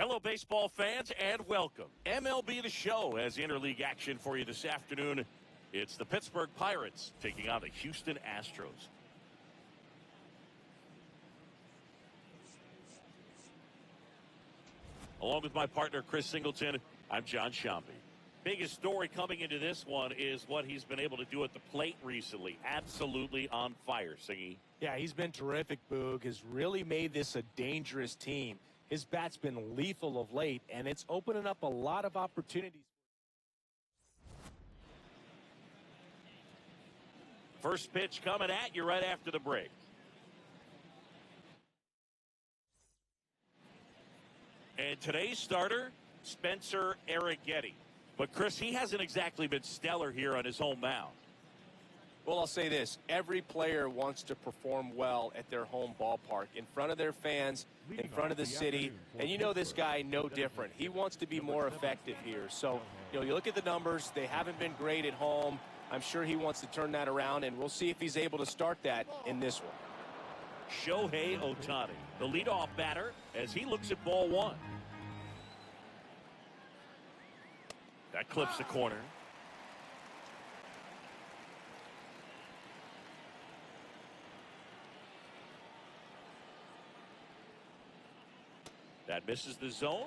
Hello, baseball fans, and welcome. MLB The Show has interleague action for you this afternoon. It's the Pittsburgh Pirates taking on the Houston Astros. Along with my partner, Chris Singleton, I'm John Shambi. Biggest story coming into this one is what he's been able to do at the plate recently. Absolutely on fire, Singy. Yeah, he's been terrific, Boog. Has really made this a dangerous team. His bat's been lethal of late, and it's opening up a lot of opportunities. First pitch coming at you right after the break. And today's starter, Spencer Arrighetti. But, Chris, he hasn't exactly been stellar here on his home mound. Well, I'll say this. Every player wants to perform well at their home ballpark, in front of their fans, in front of the city. And you know this guy no different. He wants to be more effective here. So, you look at the numbers. They haven't been great at home. I'm sure he wants to turn that around, and we'll see if he's able to start that in this one. Shohei Ohtani, the leadoff batter, as he looks at ball one. That clips the corner. That misses the zone.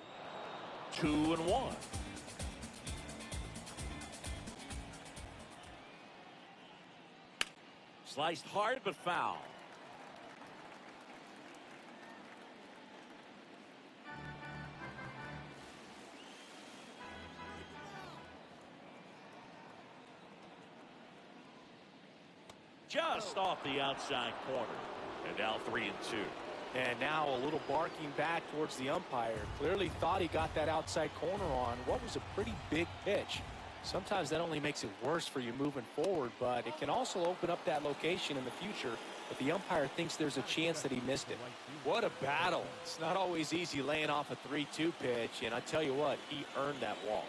2-1. Sliced hard but foul. Just off the outside corner. And now 3-2. And now a little barking back towards the umpire. Clearly thought he got that outside corner on what was a pretty big pitch. Sometimes that only makes it worse for you moving forward, but it can also open up that location in the future if the umpire thinks there's a chance that he missed it. What a battle. It's not always easy laying off a 3-2 pitch, and I tell you what, he earned that walk.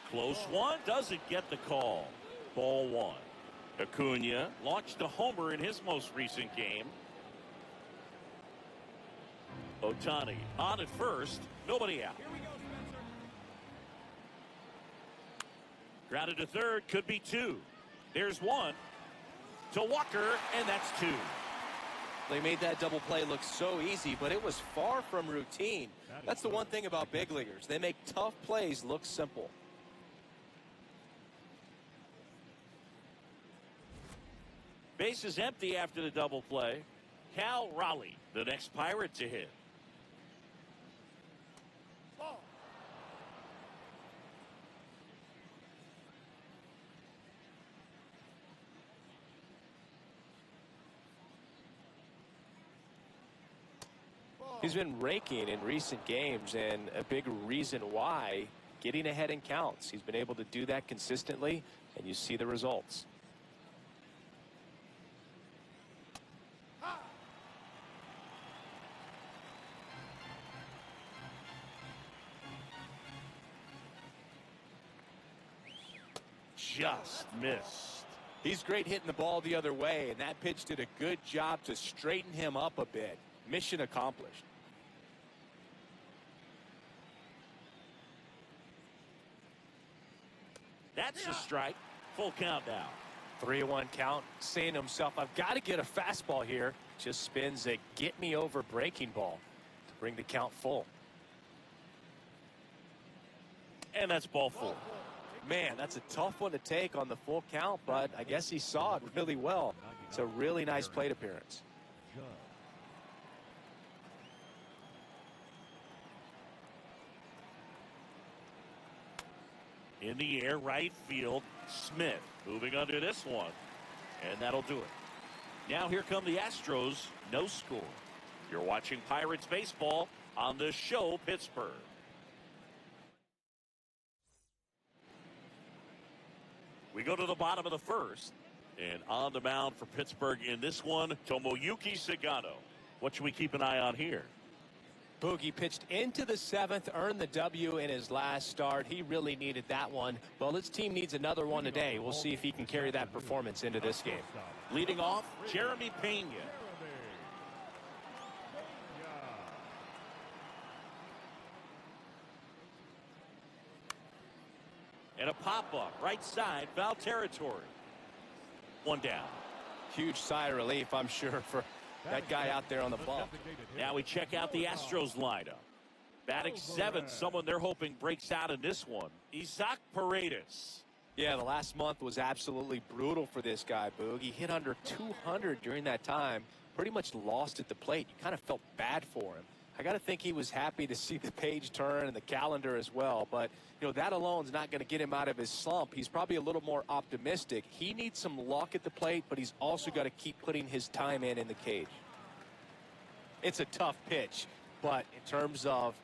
Close one, doesn't get the call. Ball one. Acuna launched a homer in his most recent game. Ohtani on at first, nobody out. Grounded to third, could be two. There's one to Walker, and that's two. They made that double play look so easy, but it was far from routine. That's the one thing about big leaguers. They make tough plays look simple. Base is empty after the double play. Cal Raleigh, the next Pirate to hit. He's been raking in recent games, and a big reason why, getting ahead in counts. He's been able to do that consistently, and you see the results. Just missed. He's great hitting the ball the other way, and that pitch did a good job to straighten him up a bit. Mission accomplished. That's a strike. Full count now. 3-1 count. Saying to himself, I've got to get a fastball here. Just spins a get me over breaking ball to bring the count full. And that's ball four. Man, that's a tough one to take on the full count, but I guess he saw it really well. It's a really nice plate appearance. In the air, right field. Smith moving under this one. And that'll do it. Now here come the Astros. No score. You're watching Pirates baseball on the show Pittsburgh. We go to the bottom of the first. And on the mound for Pittsburgh in this one, Tomoyuki Sagano. What should we keep an eye on here? Boogie pitched into the seventh, earned the W in his last start. He really needed that one. Well, his team needs another one today. We'll see if he can carry that performance into this game. Leading off, Jeremy Pena. And a pop-up, right side, foul territory. One down. Huge sigh of relief, I'm sure, for that guy out there on the bump. Now we check out the Astros lineup. Batting seventh, someone they're hoping breaks out in this one. Isaac Paredes. Yeah, the last month was absolutely brutal for this guy, Boog. He hit under 200 during that time. Pretty much lost at the plate. You kind of felt bad for him. I got to think he was happy to see the page turn and the calendar as well. But, you know, that alone is not going to get him out of his slump. He's probably a little more optimistic. He needs some luck at the plate, but he's also got to keep putting his time in the cage. It's a tough pitch, but in terms of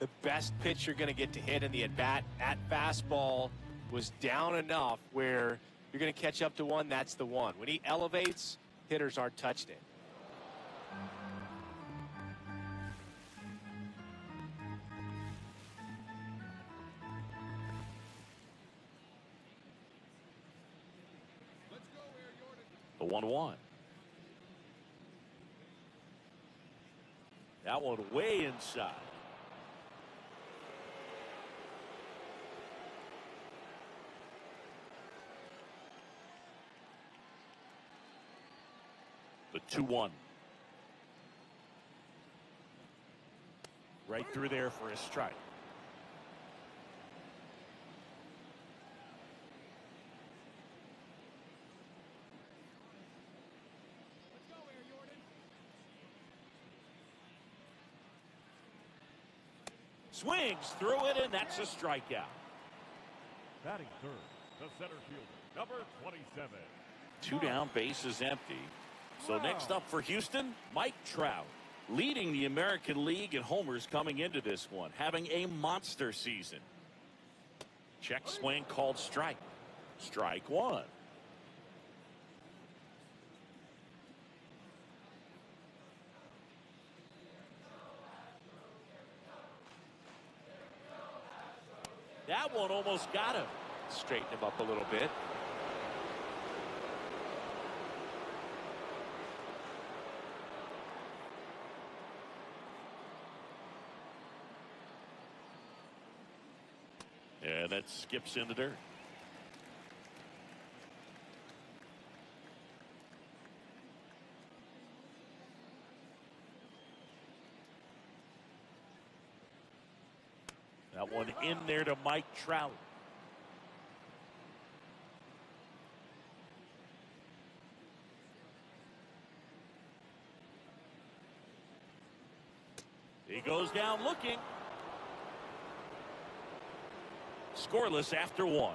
the best pitch you're going to get to hit in the at-bat, that fastball was down enough where you're going to catch up to one, that's the one. When he elevates, hitters aren't touched it. The 1-1. That one way inside. The 2-1. Right through there for a strike. Swings through it, and that's a strikeout. Batting third, the center fielder, number 27. 2 down, bases empty. So next up for Houston, Mike Trout, leading the American League in homers coming into this one, having a monster season. Check swing called strike. Strike one. That one almost got him. Straighten him up a little bit. And that skips in the dirt. That one in there to Mike Trout. He goes down looking. Scoreless after 1.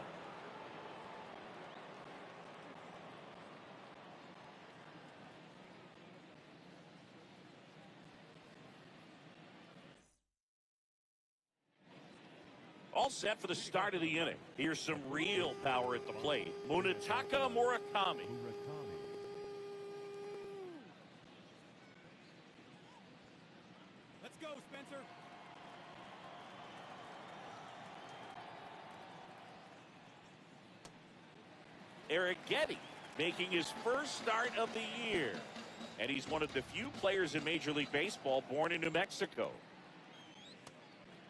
All set for the start of the inning. Here's some real power at the plate. Munetaka Murakami. Let's go, Spencer. Eric Getty making his first start of the year. And he's one of the few players in Major League Baseball born in New Mexico.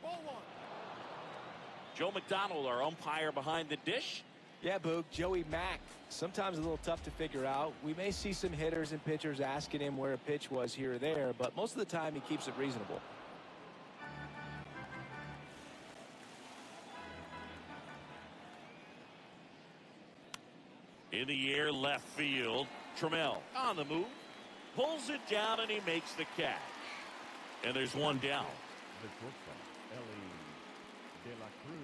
Ball one. Joe McDonald, our umpire behind the dish. Yeah, Boog, Joey Mack, sometimes a little tough to figure out. We may see some hitters and pitchers asking him where a pitch was here or there, but most of the time he keeps it reasonable. In the air, left field. Trammell on the move. Pulls it down, and he makes the catch. And there's one down. The shortstop, Ellie De La Cruz.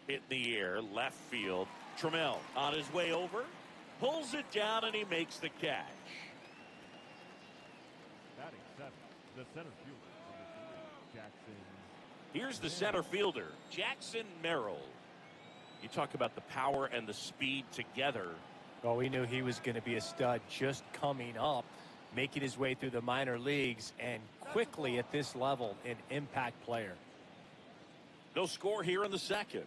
Hit in the air, left field. Trammell on his way over. Pulls it down, and he makes the catch. Batting seventh, the center fielder, number 3, Jackson. Here's the center fielder, Jackson Merrill. You talk about the power and the speed together. Well, we knew he was going to be a stud just coming up, making his way through the minor leagues, and quickly at this level, an impact player. No score here in the second.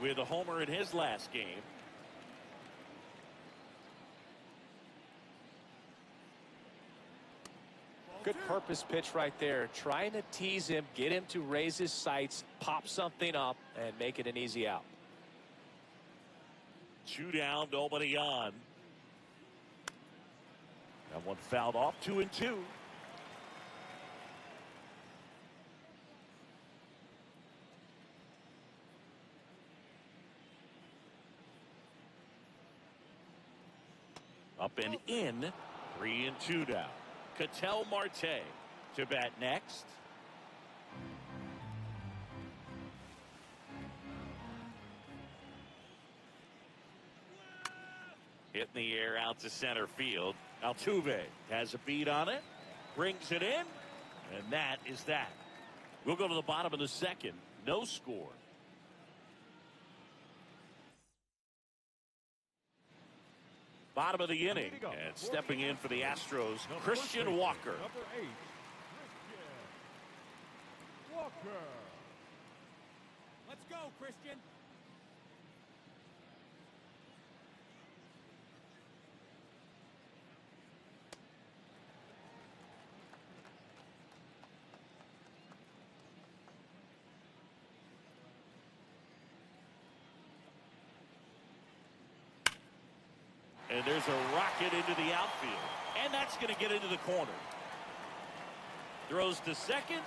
with a homer in his last game. Good purpose pitch right there. Trying to tease him, get him to raise his sights, pop something up, and make it an easy out. 2 down, nobody on. That one fouled off, 2-2. Up and in, 3-2 down. Ketel Marte to bat next. Hit in the air out to center field. Altuve has a beat on it, brings it in, and that is that. We'll go to the bottom of the second. No score. Bottom of the inning, and stepping in for the Astros, Christian Walker. Number 8, Christian Walker. Let's go, Christian. And there's a rocket into the outfield. And that's going to get into the corner. Throws to second.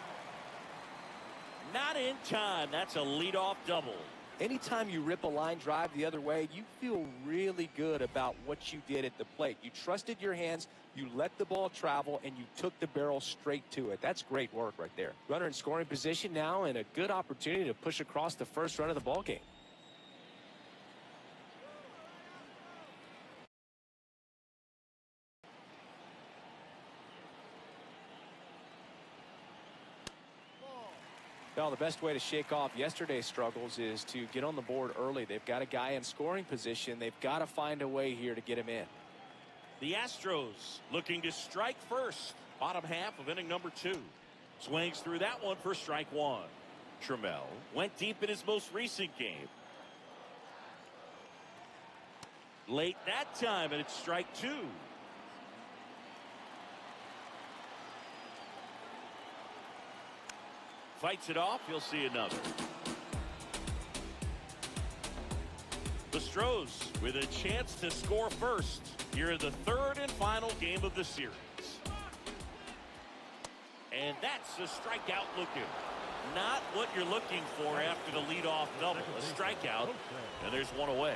Not in time. That's a leadoff double. Anytime you rip a line drive the other way, you feel really good about what you did at the plate. You trusted your hands, you let the ball travel, and you took the barrel straight to it. That's great work right there. Runner in scoring position now, and a good opportunity to push across the first run of the ball game. Well, the best way to shake off yesterday's struggles is to get on the board early. They've got a guy in scoring position. They've got to find a way here to get him in. The Astros looking to strike first. Bottom half of inning number 2. Swings through that one for strike 1. Trammell went deep in his most recent game. Late that time, and it's strike 2. Fights it off. He'll see another. The Astros with a chance to score first here in the third and final game of the series. And that's a strikeout looking. Not what you're looking for after the leadoff double. A strikeout, and there's one away.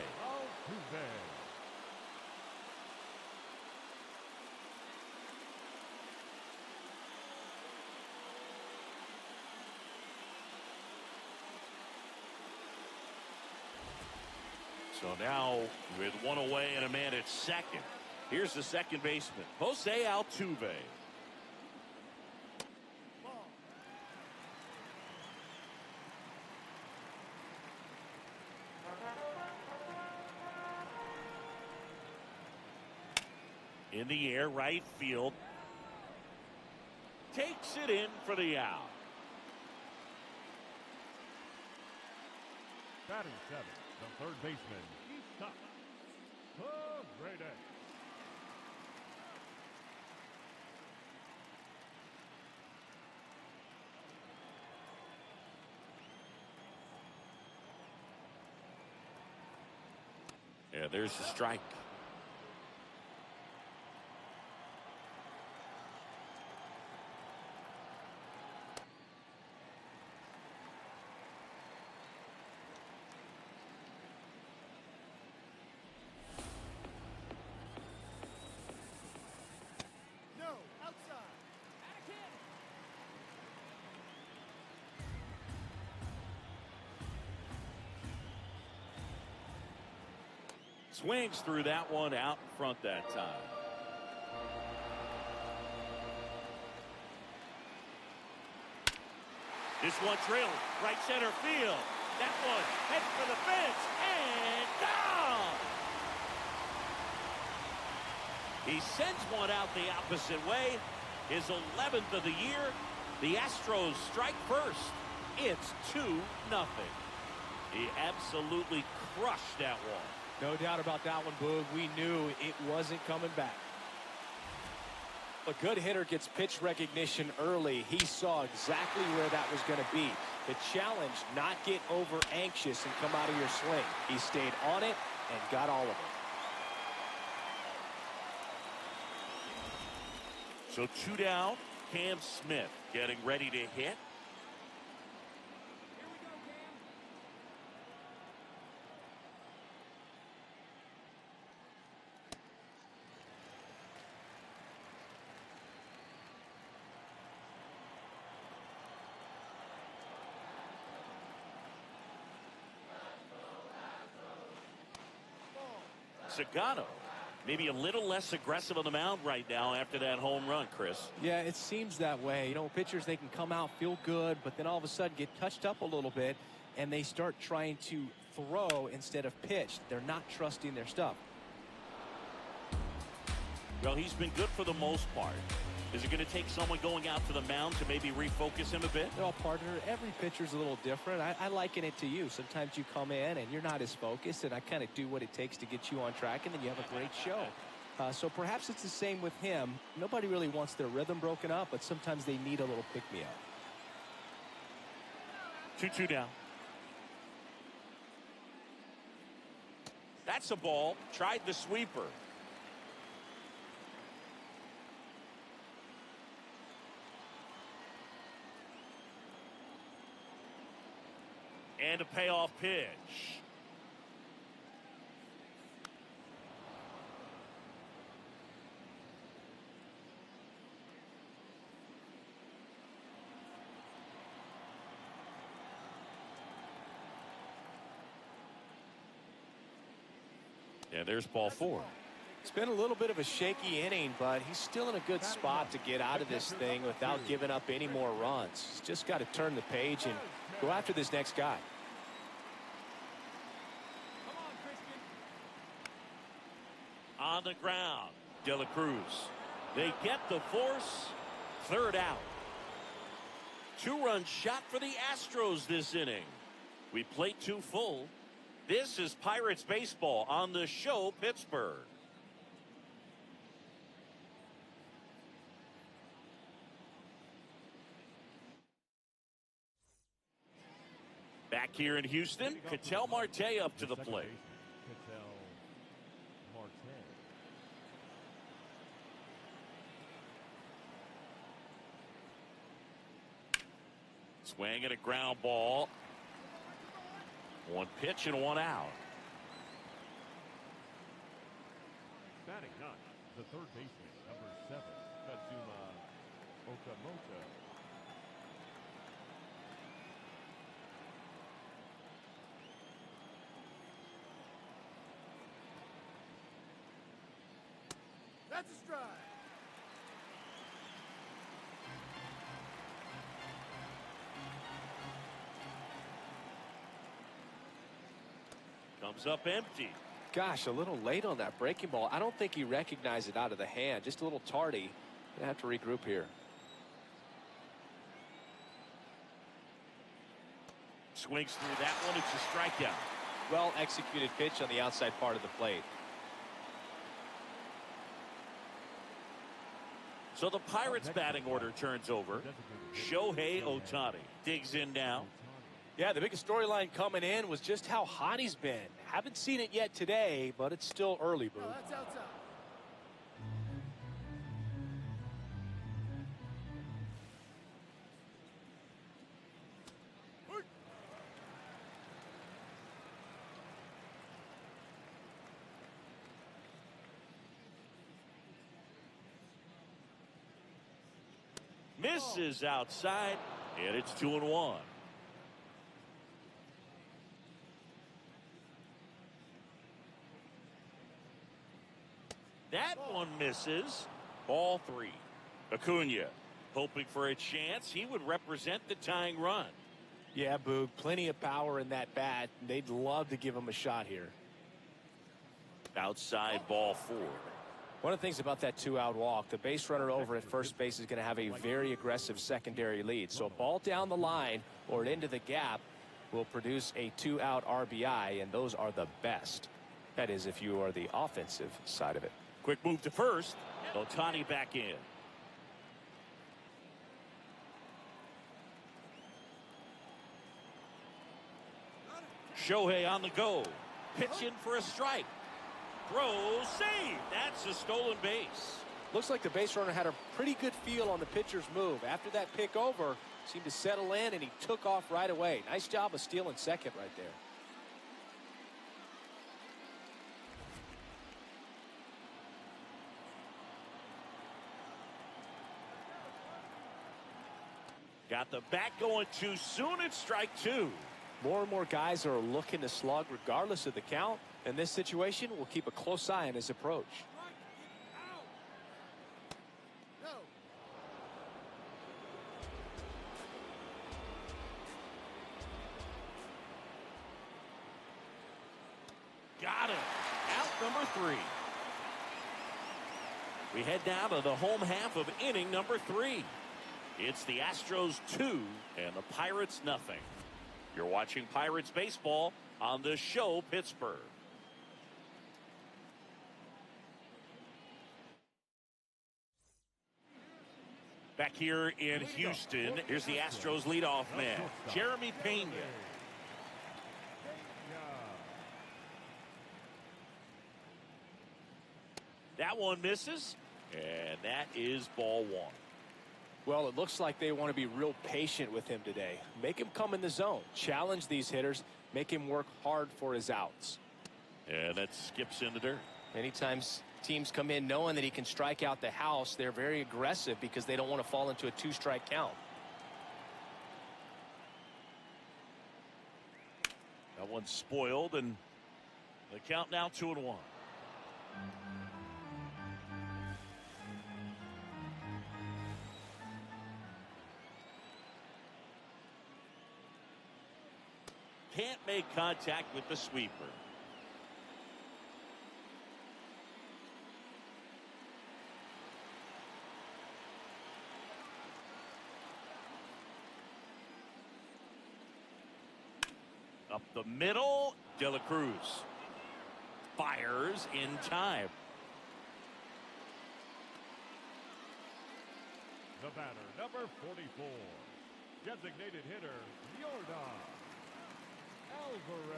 So now with one away and a man at second, here's the second baseman, Jose Altuve. In the air, right field. Takes it in for the out. Batting 7, the third baseman, Brady. Yeah, there's the strike. Swings through that one out in front that time. This one drilled right center field. That one heads for the fence and gone. He sends one out the opposite way. His 11th of the year. The Astros strike first. It's 2-0. He absolutely crushed that one. No doubt about that one, Boog. We knew it wasn't coming back. A good hitter gets pitch recognition early. He saw exactly where that was going to be. The challenge, not get over anxious and come out of your swing. He stayed on it and got all of it. So 2 down. Cam Smith getting ready to hit. Sagano, maybe a little less aggressive on the mound right now after that home run, Chris. Yeah, it seems that way. You know, pitchers, they can come out, feel good, but then all of a sudden get touched up a little bit, and they start trying to throw instead of pitch. They're not trusting their stuff. Well, he's been good for the most part. Is it going to take someone going out to the mound to maybe refocus him a bit? Well, partner, every pitcher's a little different. I liken it to you. Sometimes you come in and you're not as focused, and I kind of do what it takes to get you on track, and then you have a great show. So perhaps it's the same with him. Nobody really wants their rhythm broken up, but sometimes they need a little pick-me-up. 2-2 down. That's a ball. Tried the sweeper. And a payoff pitch. And there's ball 4. It's been a little bit of a shaky inning, but he's still in a good spot to get out of this thing without giving up any more runs. He's just got to turn the page and go after this next guy. On the ground, De La Cruz. They get the force. 3rd out. 2-run shot for the Astros this inning. We played 2 full. This is Pirates baseball on the show, Pittsburgh. Back here in Houston, Ketel Marte up to the plate. Swing and a ground ball. 1 pitch and 1 out. Batting 9, the third baseman, number 7, Kazuma Okamoto. That's a strike. Comes up empty. Gosh, a little late on that breaking ball. I don't think he recognized it out of the hand. Just a little tardy. Gonna have to regroup here. Swings through that one. It's a strikeout. Well executed pitch on the outside part of the plate. So the Pirates batting order turns over. Shohei Ohtani digs in now. Yeah, the biggest storyline coming in was just how hot he's been. Haven't seen it yet today, but it's still early, Boo. Oh, that's outside. Misses outside, and it's 2-1. That one misses. Ball 3. Acuna hoping for a chance. He would represent the tying run. Yeah, Boog, plenty of power in that bat. They'd love to give him a shot here. Outside ball 4. One of the things about that 2-out walk, the base runner over at first base is going to have a very aggressive secondary lead. So a ball down the line or into the gap, will produce a 2-out RBI, and those are the best. That is, if you are the offensive side of it. Quick move to first. Ohtani back in. Shohei on the go. Pitch in for a strike. Throw, save. That's a stolen base. Looks like the base runner had a pretty good feel on the pitcher's move. After that pick over, seemed to settle in, and he took off right away. Nice job of stealing second right there. Got the bat going too soon. It's strike two. More and more guys are looking to slug regardless of the count. In this situation, we'll keep a close eye on his approach. Got him. Out number 3. We head now to the home half of inning number 3. It's the Astros 2 and the Pirates nothing. You're watching Pirates baseball on the show Pittsburgh. Back here in Houston, here's the Astros leadoff man, Jeremy Pena. That one misses, and that is ball 1. Well, it looks like they want to be real patient with him today. Make him come in the zone, challenge these hitters, make him work hard for his outs. And that skips in the dirt. Many times teams come in knowing that he can strike out the house. They're very aggressive because they don't want to fall into a 2-strike count. That one's spoiled, and the count now 2-1. Can't make contact with the sweeper. Up the middle, De La Cruz fires in time. The batter, number 44, designated hitter, Yordan Alvarez.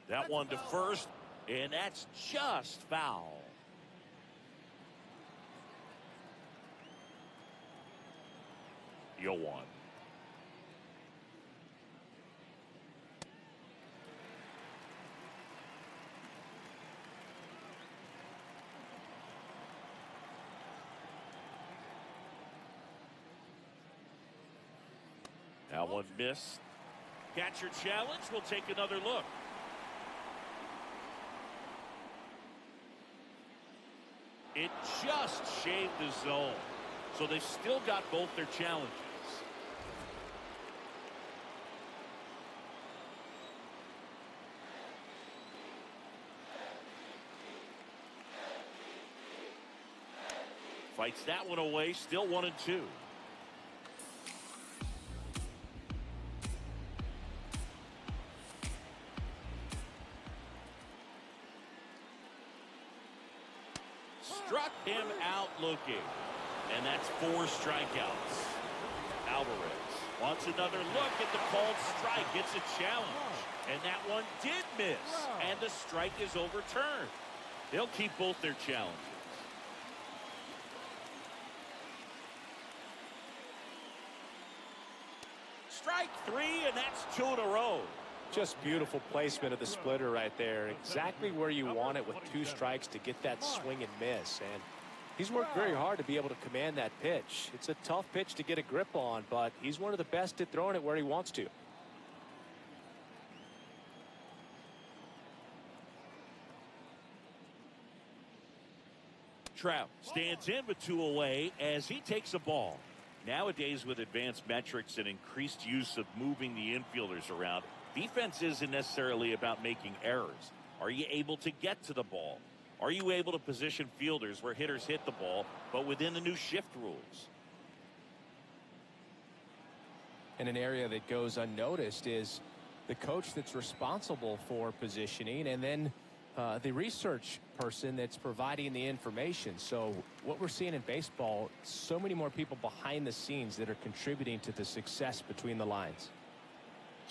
That one to first, and that's just foul. You'll want. That one missed. Catcher challenge. We'll take another look. It just shaved the zone. So they've still got both their challenges. Fights that one away. Still 1-2. Struck him out looking. And that's 4 strikeouts. Alvarez wants another look at the called strike. It's a challenge. And that one did miss. And the strike is overturned. They'll keep both their challenges. Strike 3, and that's 2 in a row. Just beautiful placement of the splitter right there. Exactly where you want it with 2 strikes to get that swing and miss. And he's worked very hard to be able to command that pitch. It's a tough pitch to get a grip on, but he's one of the best at throwing it where he wants to. Trout stands in with 2 away as he takes a ball. Nowadays, with advanced metrics and increased use of moving the infielders around, defense isn't necessarily about making errors. Are you able to get to the ball? Are you able to position fielders where hitters hit the ball, but within the new shift rules? And an area that goes unnoticed is the coach that's responsible for positioning, and then the research person that's providing the information. So what we're seeing in baseball, so many more people behind the scenes that are contributing to the success between the lines.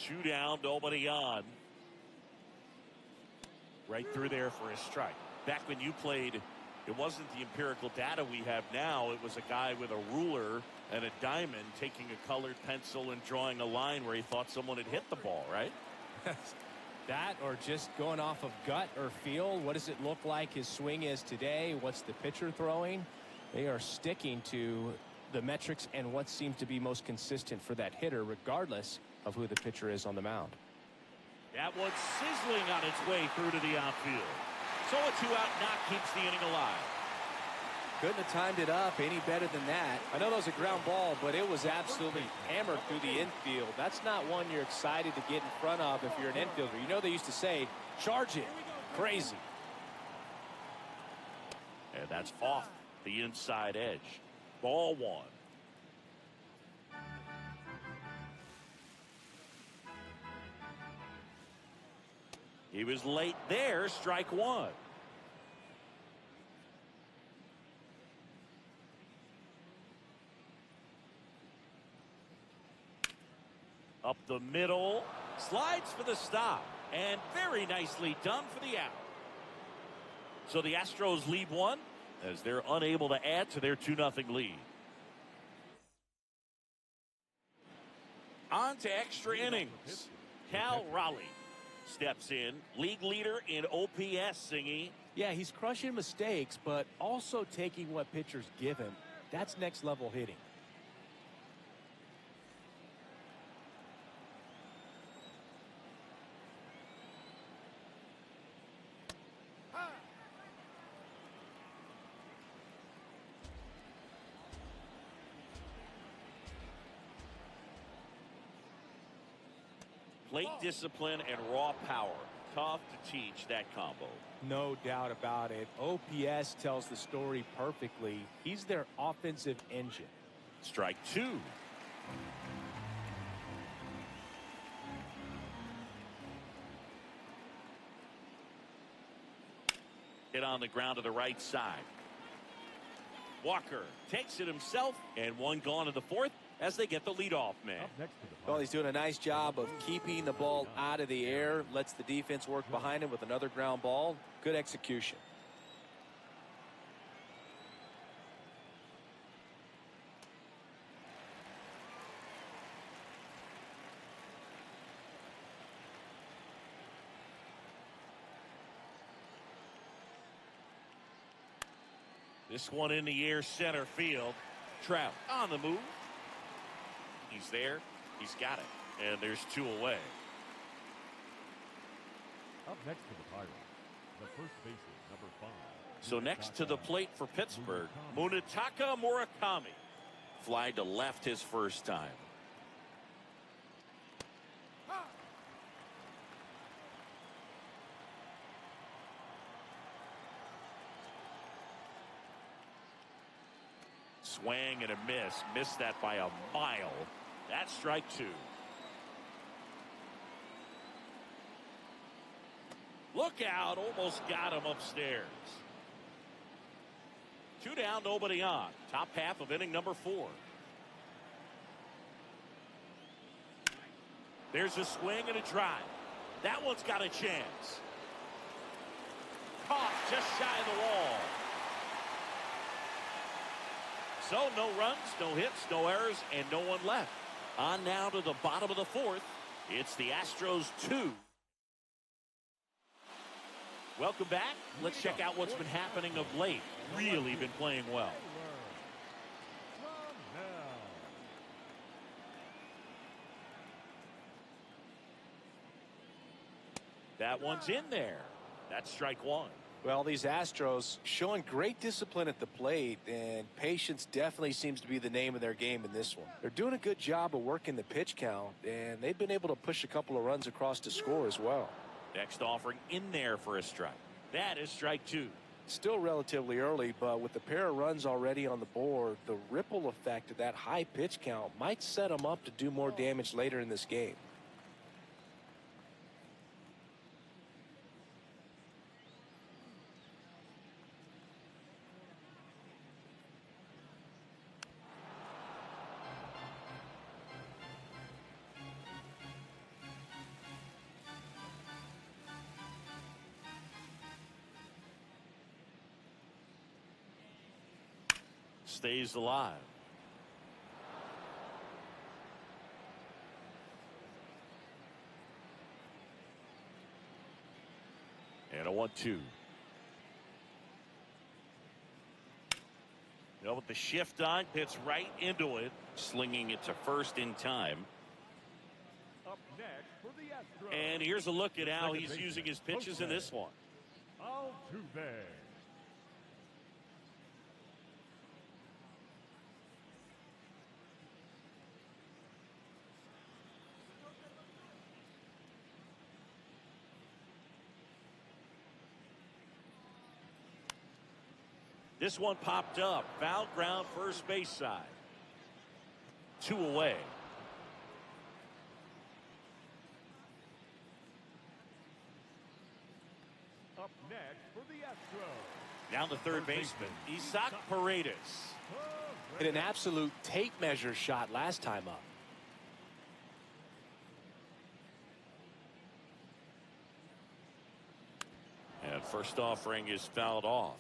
2 down, nobody on. Right through there for a strike. Back when you played, it wasn't the empirical data we have now. It was a guy with a ruler and a diamond taking a colored pencil and drawing a line where he thought someone had hit the ball, right? That, or just going off of gut or feel. What does it look like his swing is today? What's the pitcher throwing? They are sticking to the metrics and what seems to be most consistent for that hitter, regardless of who the pitcher is on the mound. That one's sizzling on its way through to the outfield. So a 2-out knock keeps the inning alive. Couldn't have timed it up any better than that. I know that was a ground ball, but it was absolutely hammered through the infield. That's not one you're excited to get in front of if you're an infielder. You know they used to say, charge it. Crazy. And that's off the inside edge. Ball 1. He was late there, strike 1. Up the middle, slides for the stop, and very nicely done for the out. So the Astros lead 1 as they're unable to add to their 2-0 lead. On to extra innings. Cal Raleigh steps in, league leader in OPS, Singy. Yeah, he's crushing mistakes, but also taking what pitchers give him. That's next level hitting. Plate discipline and raw power. Tough to teach that combo. No doubt about it. OPS tells the story perfectly. He's their offensive engine. Strike 2. Hit on the ground to the right side. Walker takes it himself, and one gone to the 4th as they get the leadoff man. Well, he's doing a nice job of keeping the ball out of the air, lets the defense work behind him with another ground ball. Good execution. This one in the air, center field. Trout on the move. He's there. He's got it. And there's 2 away. Up next to the Pirates, the first baseman, number 5. So next to the plate for Pittsburgh, Munetaka Murakami. Fly to left his first time. Swing and a miss. Missed that by a mile. That's strike 2. Look out. Almost got him upstairs. 2 down, nobody on. Top half of inning number 4. There's a swing and a drive. That one's got a chance. Caught just shy of the wall. So no runs, no hits, no errors, and no one left. On now to the bottom of the 4th. It's the Astros 2. Welcome back. Let's check out what's been happening of late. Really been playing well. That one's in there. That's strike 1. Well, these Astros showing great discipline at the plate, and patience definitely seems to be the name of their game in this one. They're doing a good job of working the pitch count, and they've been able to push a couple of runs across to score as well. Next offering in there for a strike. That is strike 2. Still relatively early, but with the pair of runs already on the board, the ripple effect of that high pitch count might set him up to do more damage later in this game. Stays alive. And a 1-2. With the shift on, hits right into it, slinging it to first in time. Up next for the Astros. And here's a look at how he's using his pitches in this one. Altuve. This one popped up. Foul ground, first base side. 2 away. Up next for the Astros. Down the third baseman, Isaac Paredes. Hit an absolute tape measure shot last time up. And first offering is fouled off.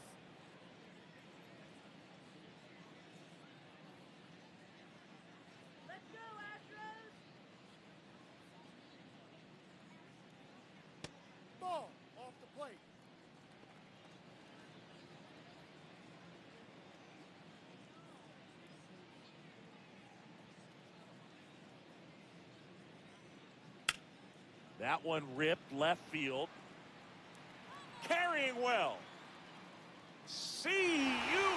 That one ripped left field. Carrying well. See you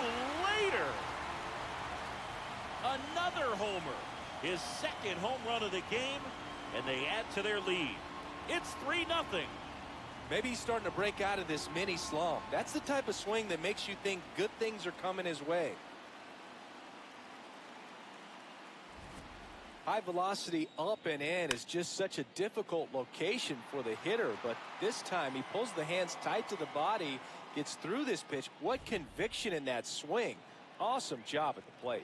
later. Another homer. His second home run of the game, and they add to their lead. It's 3-0. Maybe he's starting to break out of this mini slump. That's the type of swing that makes you think good things are coming his way. High velocity up and in is just such a difficult location for the hitter, but this time he pulls the hands tight to the body, gets through this pitch. What conviction in that swing. Awesome job at the plate.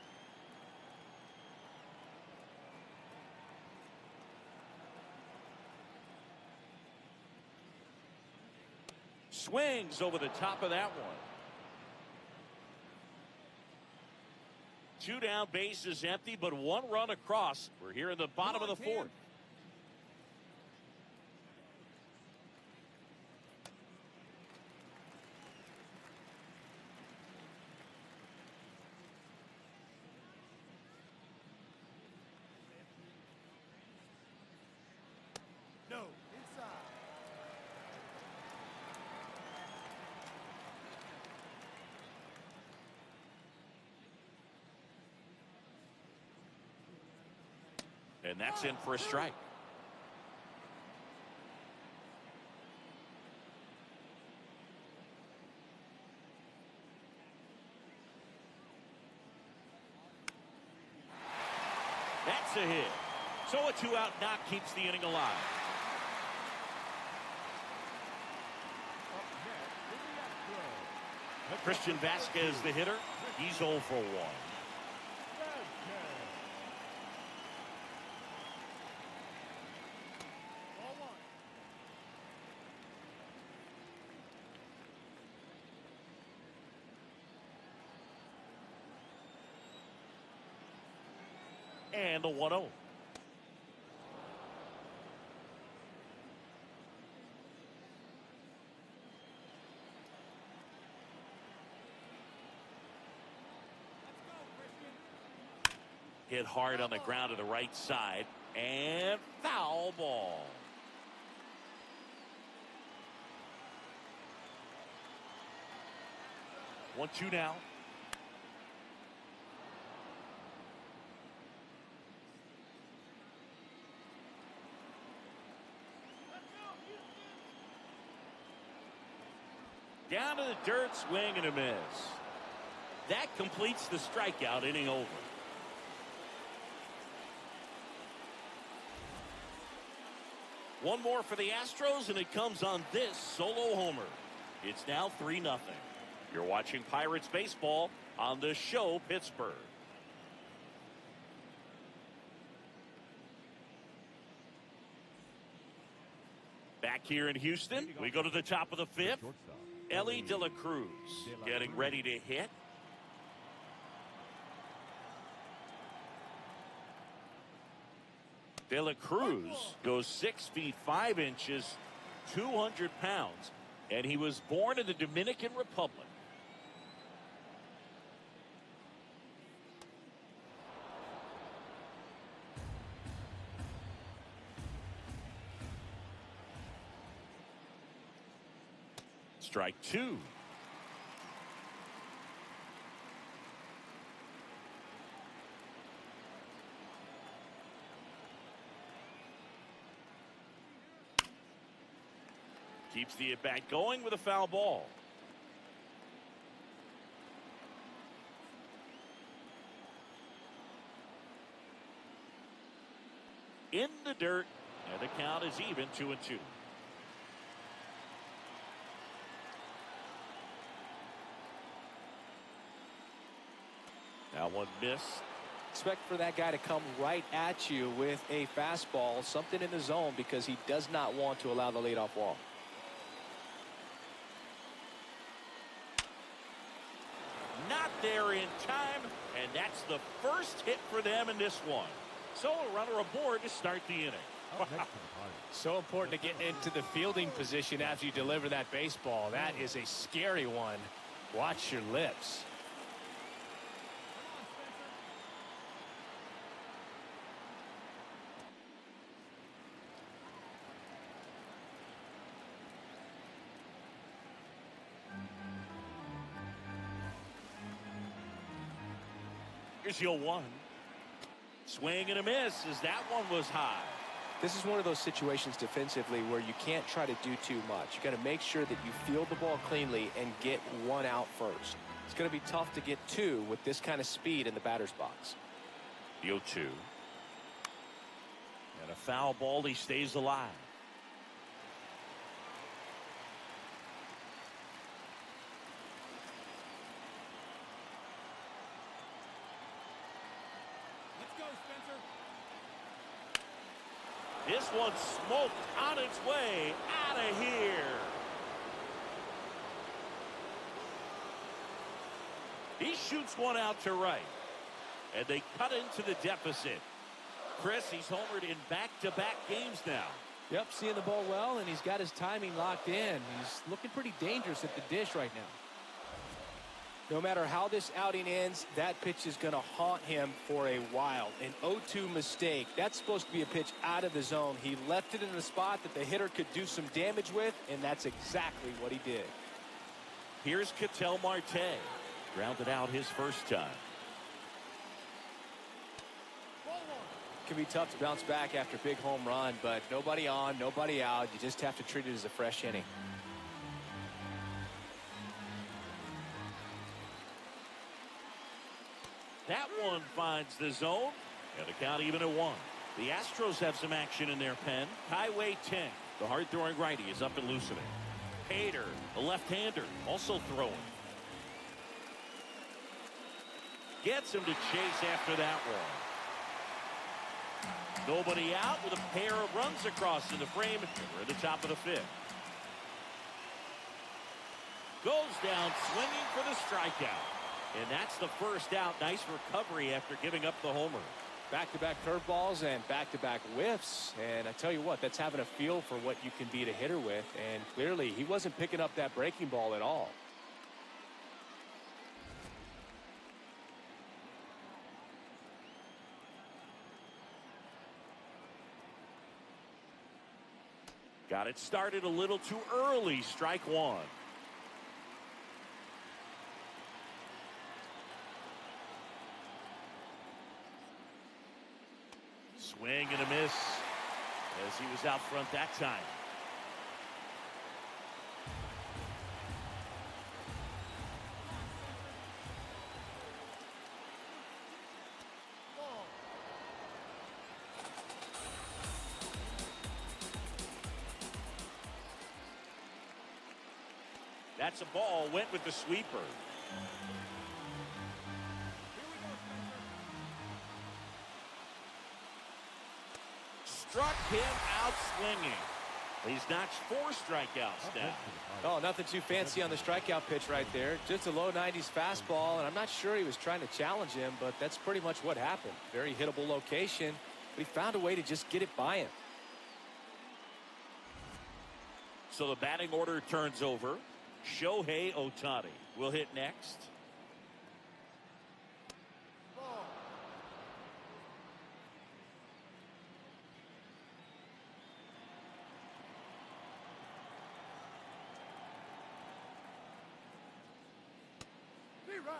Swings over the top of that one. 2 down, base is empty, but 1 run across. We're here in the bottom of the 4th. No, inside. And that's in for a strike. That's a hit. So a 2-out knock keeps the inning alive. Up next for the Astros. Christian Vasquez, the hitter. He's 0 for 1. And the 1-0. Hit hard on the ground to the right side, and foul ball. One, 2 now. Down to the dirt, swing and a miss. That completes the strikeout, inning over. One more for the Astros, and it comes on this solo homer. It's now 3-0. You're watching Pirates baseball on the show Pittsburgh. Back here in Houston, we go to the top of the fifth. Ellie De La Cruz getting ready to hit. De La Cruz goes 6 feet 5 inches, 200 pounds, and he was born in the Dominican Republic. Strike 2. Keeps the at-bat going with a foul ball. In the dirt, and the count is even 2-2. Now one miss. Expect for that guy to come right at you with a fastball, something in the zone, because he does not want to allow the leadoff walk. Not there in time, and that's the first hit for them in this one. So a runner aboard to start the inning. So important to get into the fielding position after you deliver that baseball. That is a scary one. Watch your lips. Here's your 1. Swing and a miss as that one was high. This is one of those situations defensively where you can't try to do too much. You got to make sure that you field the ball cleanly and get one out first. It's going to be tough to get 2 with this kind of speed in the batter's box. The 0-2. And a foul ball. He stays alive. This one smoked on its way out of here. He shoots one out to right. And they cut into the deficit. Chris, he's homered in back-to-back games now. Yep, seeing the ball well, and he's got his timing locked in. He's looking pretty dangerous at the dish right now. No matter how this outing ends, that pitch is going to haunt him for a while. An 0-2 mistake. That's supposed to be a pitch out of the zone. He left it in the spot that the hitter could do some damage with, and that's exactly what he did. Here's Ketel Marte. Grounded out his first time. It can be tough to bounce back after a big home run, but nobody on, nobody out. You just have to treat it as a fresh inning. That one finds the zone, and the count even at 1. The Astros have some action in their pen. Highway 10, the hard-throwing righty, is up and loosening. Hader, the left-hander, also throwing. Gets him to chase after that one. Nobody out with a pair of runs across in the frame. We're at the top of the 5th. Goes down swinging for the strikeout. And that's the first out. Nice recovery after giving up the homer. Back-to-back curveballs and back-to-back whiffs. And I tell you what, that's having a feel for what you can beat a hitter with. And clearly, he wasn't picking up that breaking ball at all. Got it started a little too early. Strike 1. Swing and a miss as he was out front that time. That's a ball, went with the sweeper. Struck him out swinging. He's notched 4 strikeouts now. Oh, nothing too fancy on the strikeout pitch right there. Just a low 90s fastball, and I'm not sure he was trying to challenge him, but that's pretty much what happened. Very hittable location, but he found a way to just get it by him. So the batting order turns over. Shohei Ohtani will hit next. Ball. Be-ride.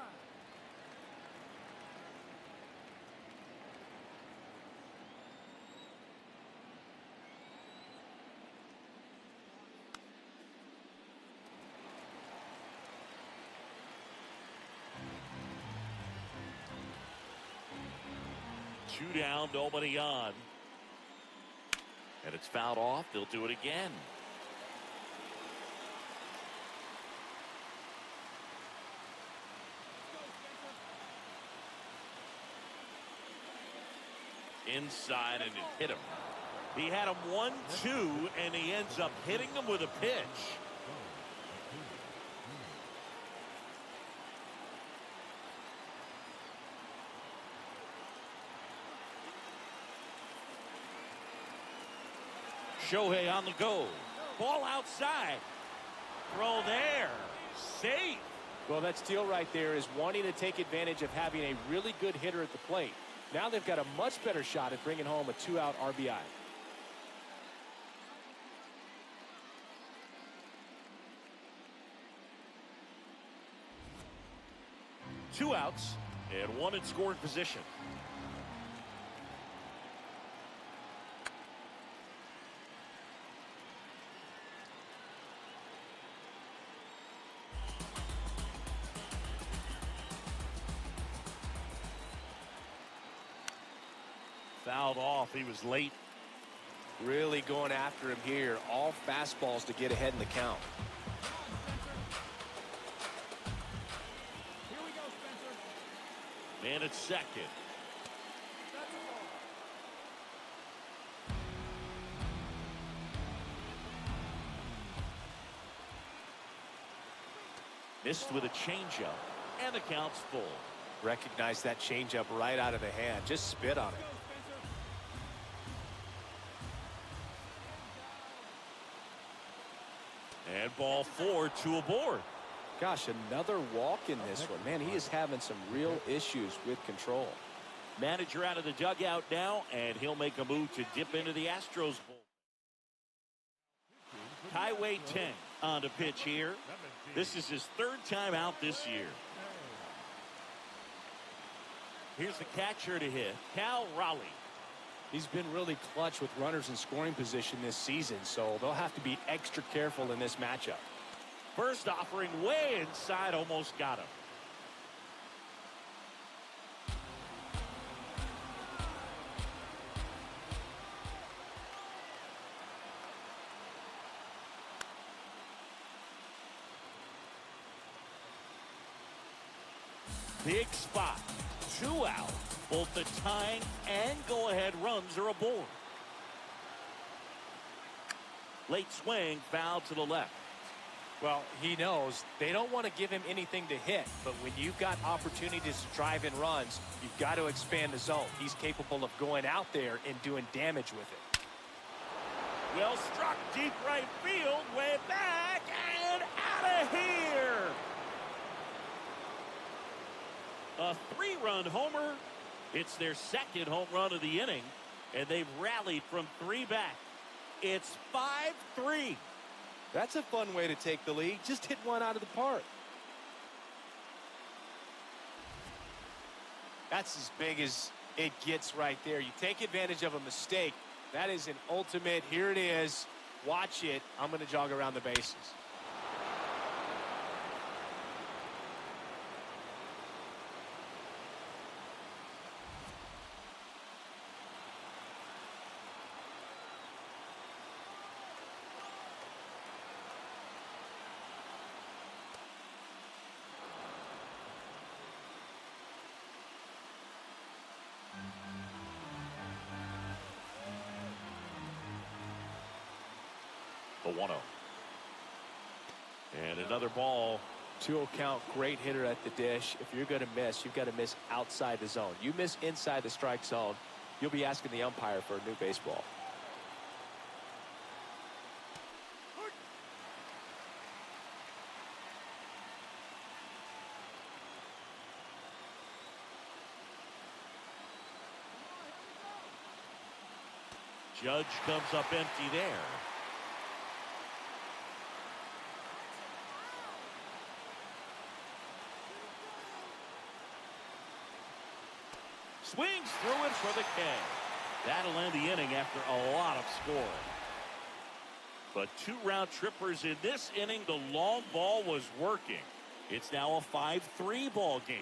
Two down, nobody on. And it's fouled off. They'll do it again. Inside, and it hit him. He had him 1-2, and he ends up hitting him with a pitch. Shohei on the go. Ball outside. Throw there. Safe. Well, that steal right there is wanting to take advantage of having a really good hitter at the plate. Now they've got a much better shot at bringing home a 2-out RBI. Two outs and one in scoring position. Fouled off. He was late. Really going after him here. All fastballs to get ahead in the count. Here we go, Spencer. Man at second. That's a ball. Missed with a changeup, and the count's full. Recognize that changeup right out of the hand. Just spit on it. And ball 4, 2 aboard. Gosh, another walk in this one. Man, he is having some real issues with control. Manager out of the dugout now, and he'll make a move to dip into the Astros bull. Highway 10 on the pitch here. This is his 3rd time out this year. Here's the catcher to hit, Cal Raleigh. He's been really clutch with runners in scoring position this season, so they'll have to be extra careful in this matchup. First offering way inside, almost got him. Big spot. 2 out. Both the tying and go-ahead runs are aboard. Late swing, foul to the left. Well, he knows they don't want to give him anything to hit, but when you've got opportunities to drive in runs, you've got to expand the zone. He's capable of going out there and doing damage with it. Well struck, deep right field, way back, and out of here. A 3-run homer. It's their 2nd home run of the inning, and they've rallied from 3 back. It's 5-3. That's a fun way to take the lead. Just hit one out of the park. That's as big as it gets right there. You take advantage of a mistake. That is an ultimate. Here it is. Watch it. I'm going to jog around the bases. The 1-0. And another ball. 2-0 count, great hitter at the dish. If you're going to miss, you've got to miss outside the zone. You miss inside the strike zone, you'll be asking the umpire for a new baseball. Judge comes up empty there. Swings through it for the K. That'll end the inning after a lot of scoring. But 2 round trippers in this inning. The long ball was working. It's now a 5-3 ball game.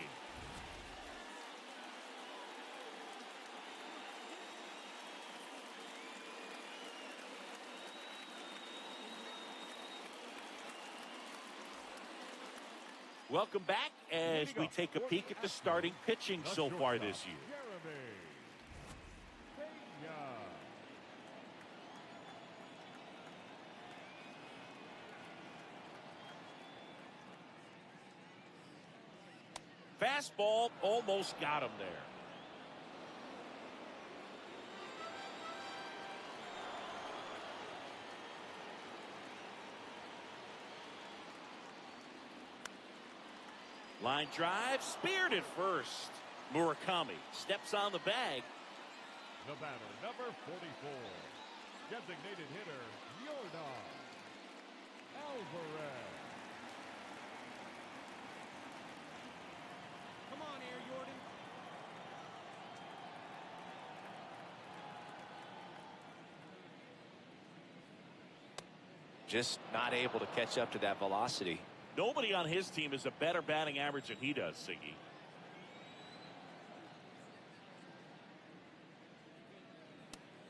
Welcome back as we take a peek at the starting pitching so far this year. Fastball almost got him there. Line drive, speared at first. Murakami steps on the bag. The batter, number 44. Designated hitter, Yordan Alvarez. Come on here, Jordan. Just not able to catch up to that velocity. Nobody on his team has a better batting average than he does, Siggy.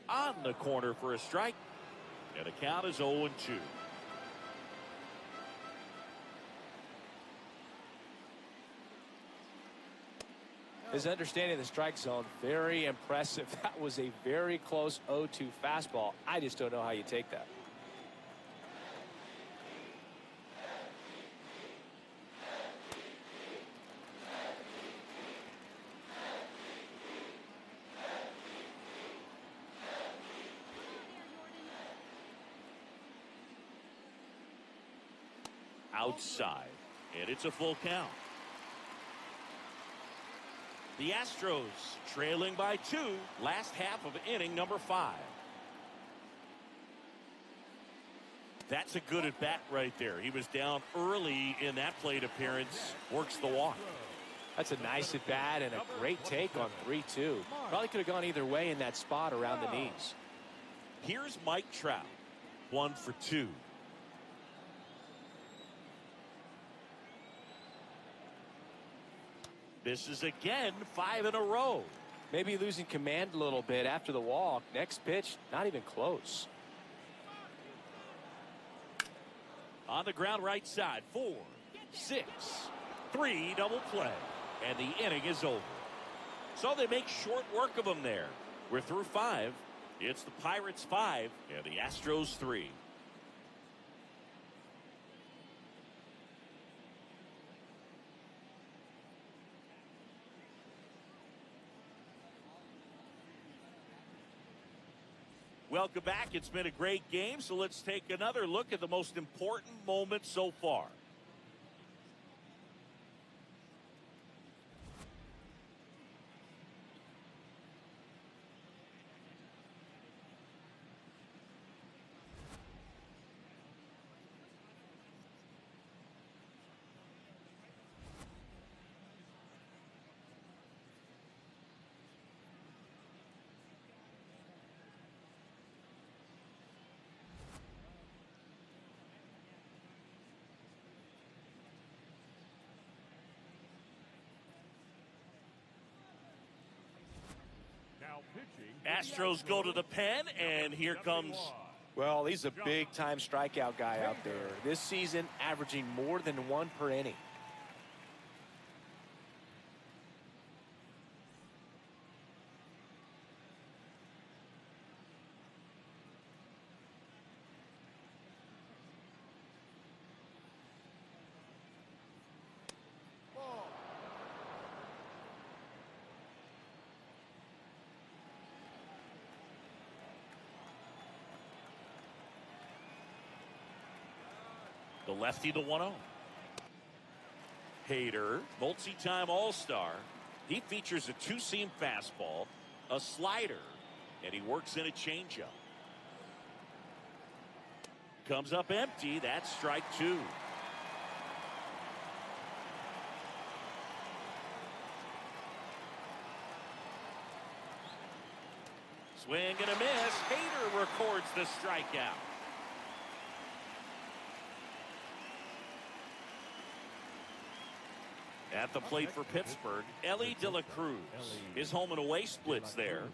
On the corner for a strike. And the count is 0-2. His understanding of the strike zone, very impressive. That was a very close 0-2 fastball. I just don't know how you take that. Outside, and it's a full count. The Astros trailing by 2, last half of inning number 5. That's a good at bat right there. He was down early in that plate appearance, works the walk. That's a nice at bat and a great take on 3-2. Probably could have gone either way in that spot around the knees. Here's Mike Trout, 1 for 2. This is again 5 in a row. Maybe losing command a little bit after the walk. Next pitch, not even close. On the ground right side, 4, 6, 3 double play. And the inning is over. So they make short work of them there. We're through 5. It's the Pirates 5 and the Astros 3. Welcome back. It's been a great game, so let's take another look at the most important moment so far. Astros go to the pen, and here comes... Well, he's a big-time strikeout guy out there. This season, averaging more than 1 per inning. The lefty, the 1-0. Hader, multi-time All-Star. He features a two-seam fastball, a slider, and he works in a changeup. Comes up empty. That's strike two. Swing and a miss. Hader records the strikeout. At the plate for Pittsburgh, Ellie De La Cruz. His home and away splits there.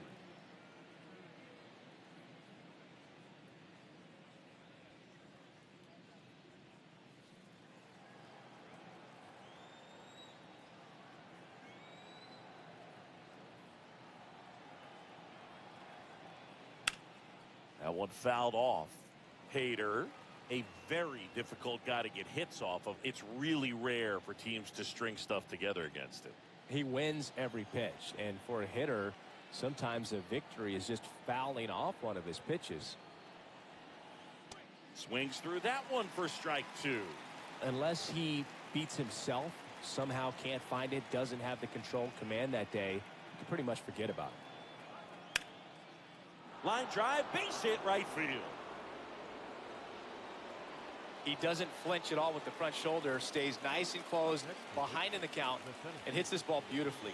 That one fouled off. Hader, a very difficult guy to get hits off of. It's really rare for teams to string stuff together against it. He wins every pitch, and for a hitter, sometimes a victory is just fouling off one of his pitches. Swings through that one for strike two. Unless he beats himself, somehow can't find it, doesn't have the control command that day, you can pretty much forget about it. Line drive, base hit, right field. He doesn't flinch at all with the front shoulder, stays nice and close behind in the count, and hits this ball beautifully.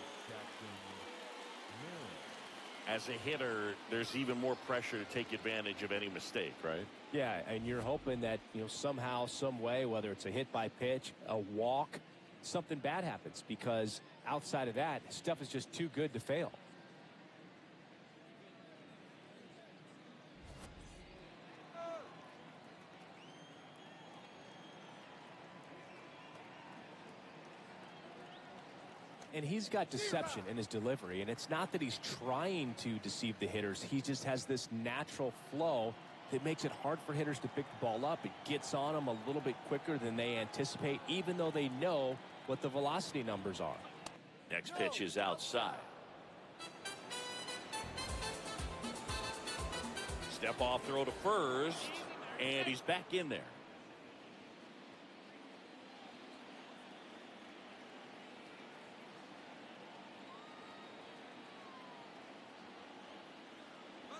As a hitter, there's even more pressure to take advantage of any mistake, right? Yeah, and you're hoping that, somehow, some way, whether it's a hit by pitch, a walk, something bad happens, because outside of that, stuff is just too good to fail. And he's got deception in his delivery, and it's not that he's trying to deceive the hitters. He just has this natural flow that makes it hard for hitters to pick the ball up. It gets on them a little bit quicker than they anticipate, even though they know what the velocity numbers are. Next pitch is outside. Step off throw to first, and he's back in there.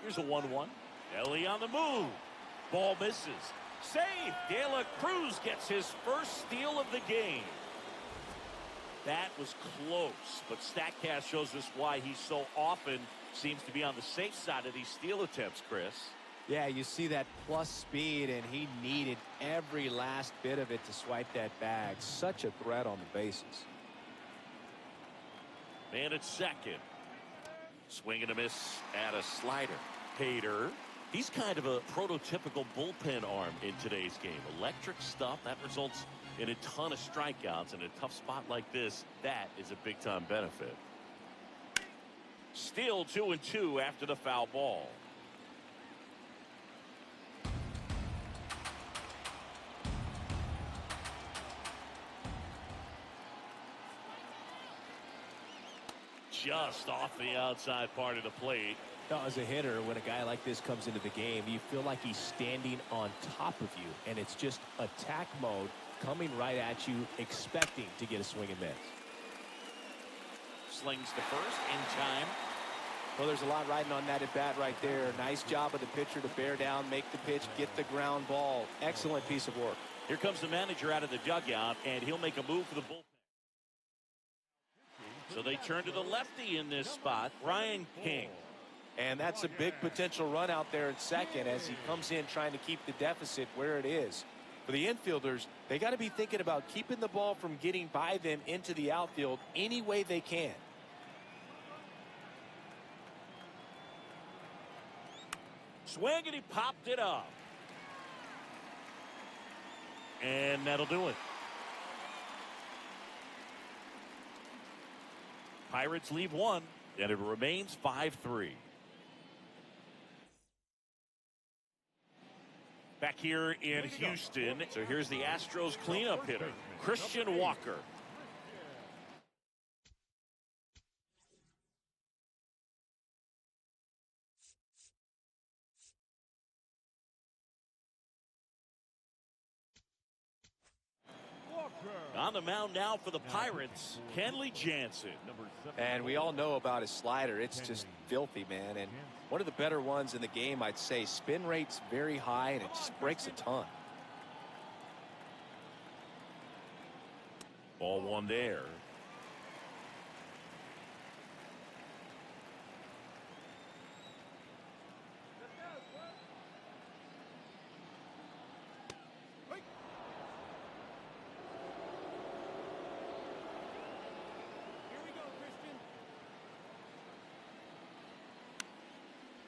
Here's a 1-1. Ellie on the move. Ball misses. Save. De La Cruz gets his first steal of the game. That was close, but StatCast shows us why he so often seems to be on the safe side of these steal attempts, Chris. Yeah, you see that plus speed, and he needed every last bit of it to swipe that bag. Such a threat on the bases. Man at second. Swing and a miss at a slider. Hader. He's kind of a prototypical bullpen arm in today's game. Electric stuff that results in a ton of strikeouts. In a tough spot like this, that is a big-time benefit. Still 2-2 after the foul ball. Just off the outside part of the plate. Now, as a hitter, when a guy like this comes into the game, you feel like he's standing on top of you, and it's just attack mode coming right at you, expecting to get a swing and miss. Slings to first in time. Well, there's a lot riding on that at bat right there. Nice job of the pitcher to bear down, make the pitch, get the ground ball. Excellent piece of work. Here comes the manager out of the dugout, and he'll make a move for the bullpen. So they turn to the lefty in this spot, Ryan King. And that's a big potential run out there at second as he comes in trying to keep the deficit where it is. For the infielders, they got to be thinking about keeping the ball from getting by them into the outfield any way they can. Swing, and he popped it up. And that'll do it. Pirates leave one, and it remains 5-3. Back here in Houston, so here's the Astros cleanup hitter, Christian Walker. On the mound now for the Pirates, Kenley Jansen. And we all know about his slider. It's just filthy, man. And one of the better ones in the game, I'd say. Spin rate's very high, and it just breaks a ton. Ball one there.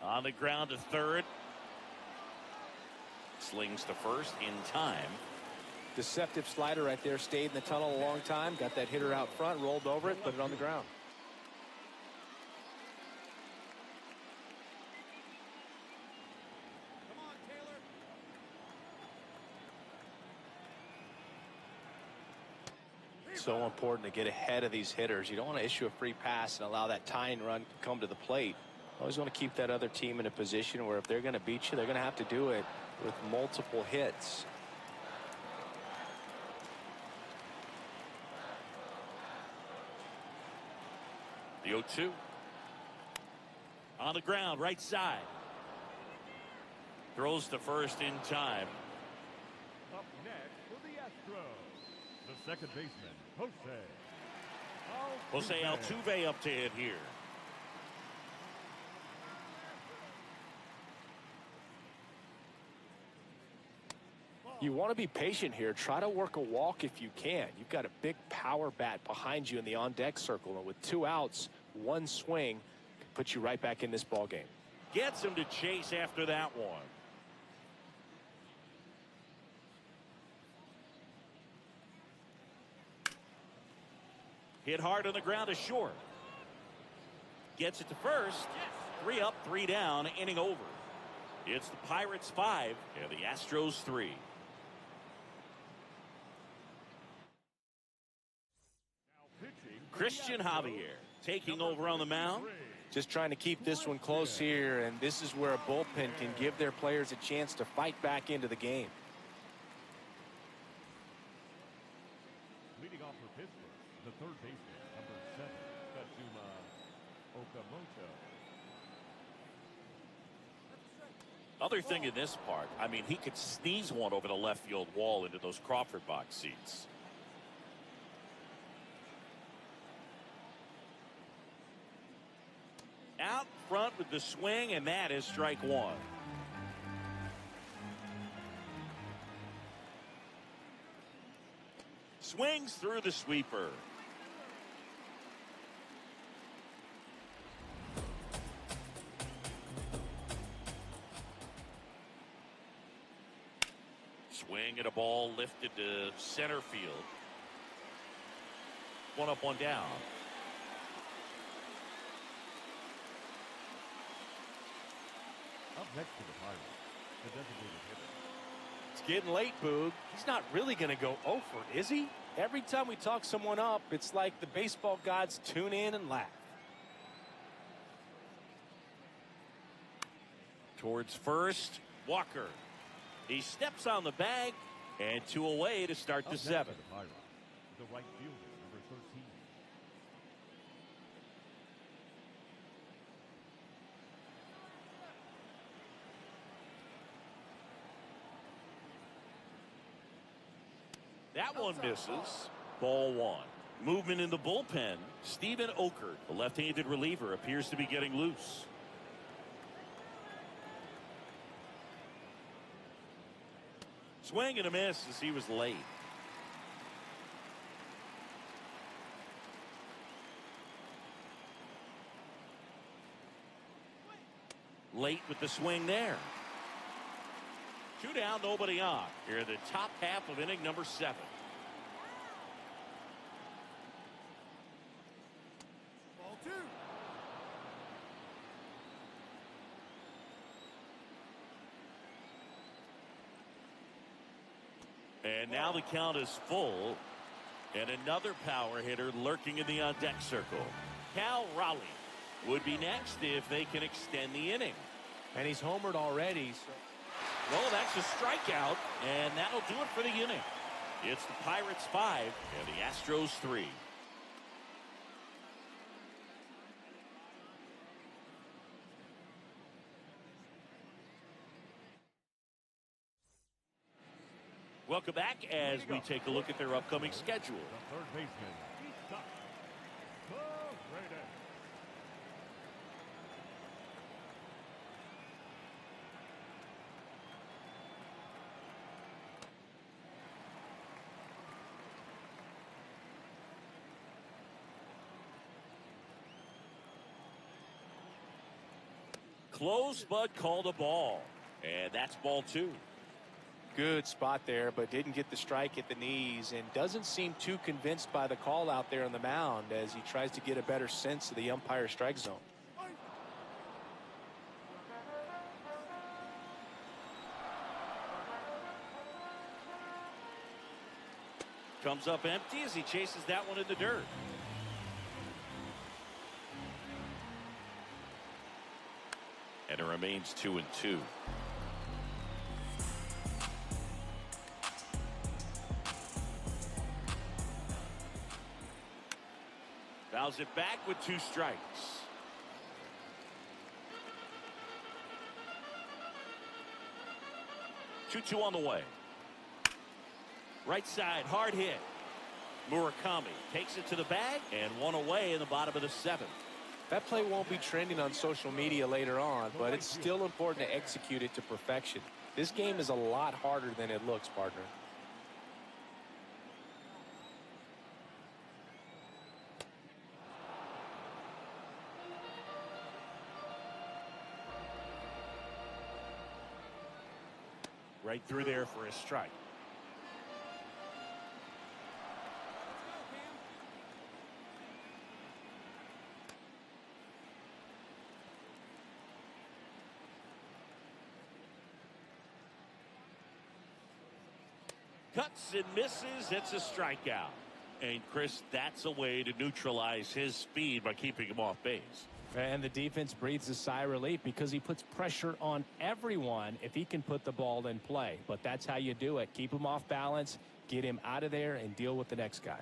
On the ground to third. Slings to first in time. Deceptive slider right there. Stayed in the tunnel a long time. Got that hitter out front. Rolled over it. Put it on the ground. Come on, Taylor. So important to get ahead of these hitters. You don't want to issue a free pass and allow that tying run to come to the plate. Always want to keep that other team in a position where if they're going to beat you, they're going to have to do it with multiple hits. The 0-2. On the ground, right side. Throws to first in time. Up next for the Astros, the second baseman, Jose Altuve up to hit here. You want to be patient here. Try to work a walk if you can. You've got a big power bat behind you in the on-deck circle, and with 2 outs, 1 swing can put you right back in this ball game. Gets him to chase after that one. Hit hard on the ground to short. Gets it to first. 3 up, 3 down, inning over. It's the Pirates 5 and the Astros 3. Christian Javier taking over on the mound. Just trying to keep this one close here, and this is where a bullpen can give their players a chance to fight back into the game. Leading off for Pittsburgh, the third baseman, number 7, Okamoto. Other thing in this part, I mean, he could sneeze one over the left field wall into those Crawford box seats. Out front with the swing, and that is strike 1. Swings through the sweeper. Swing at a ball lifted to center field. 1 up, 1 down. Up next to the Pirates, the designated hitter. It's getting late, Boog. He's not really going to go over, is he? Every time we talk someone up, it's like the baseball gods tune in and laugh. Towards first, Walker. He steps on the bag, and 2 away to start the 7th. The Pirates, the right fielder, number 13. That one misses. Ball 1. Movement in the bullpen. Steven Okert, the left-handed reliever, appears to be getting loose. Swing and a miss as he was late. Late with the swing there. 2 down, nobody on. Here in the top half of inning number 7. Ball 2. And now the count is full. And another power hitter lurking in the on-deck circle. Cal Raleigh would be next if they can extend the inning. And he's homered already. So. Well, that's a strikeout, and that'll do it for the inning. It's the Pirates 5 and the Astros 3. Welcome back as we take a look at their upcoming schedule. The third baseman, he's stuck. Close, but called a ball. And that's ball 2. Good spot there, but didn't get the strike at the knees and doesn't seem too convinced by the call out there on the mound as he tries to get a better sense of the umpire strike zone. Comes up empty as he chases that one in the dirt. And it remains 2-2. Fouls it back with 2 strikes. Two on the way. Right side, hard hit. Murakami takes it to the bag and 1 away in the bottom of the 7th. That play won't be trending on social media later on, but it's still important to execute it to perfection. This game is a lot harder than it looks, partner. Right through there for a strike. Cuts and misses. It's a strikeout. And Chris, that's a way to neutralize his speed by keeping him off base. And the defense breathes a sigh of relief because he puts pressure on everyone if he can put the ball in play. But that's how you do it. Keep him off balance, get him out of there, and deal with the next guy.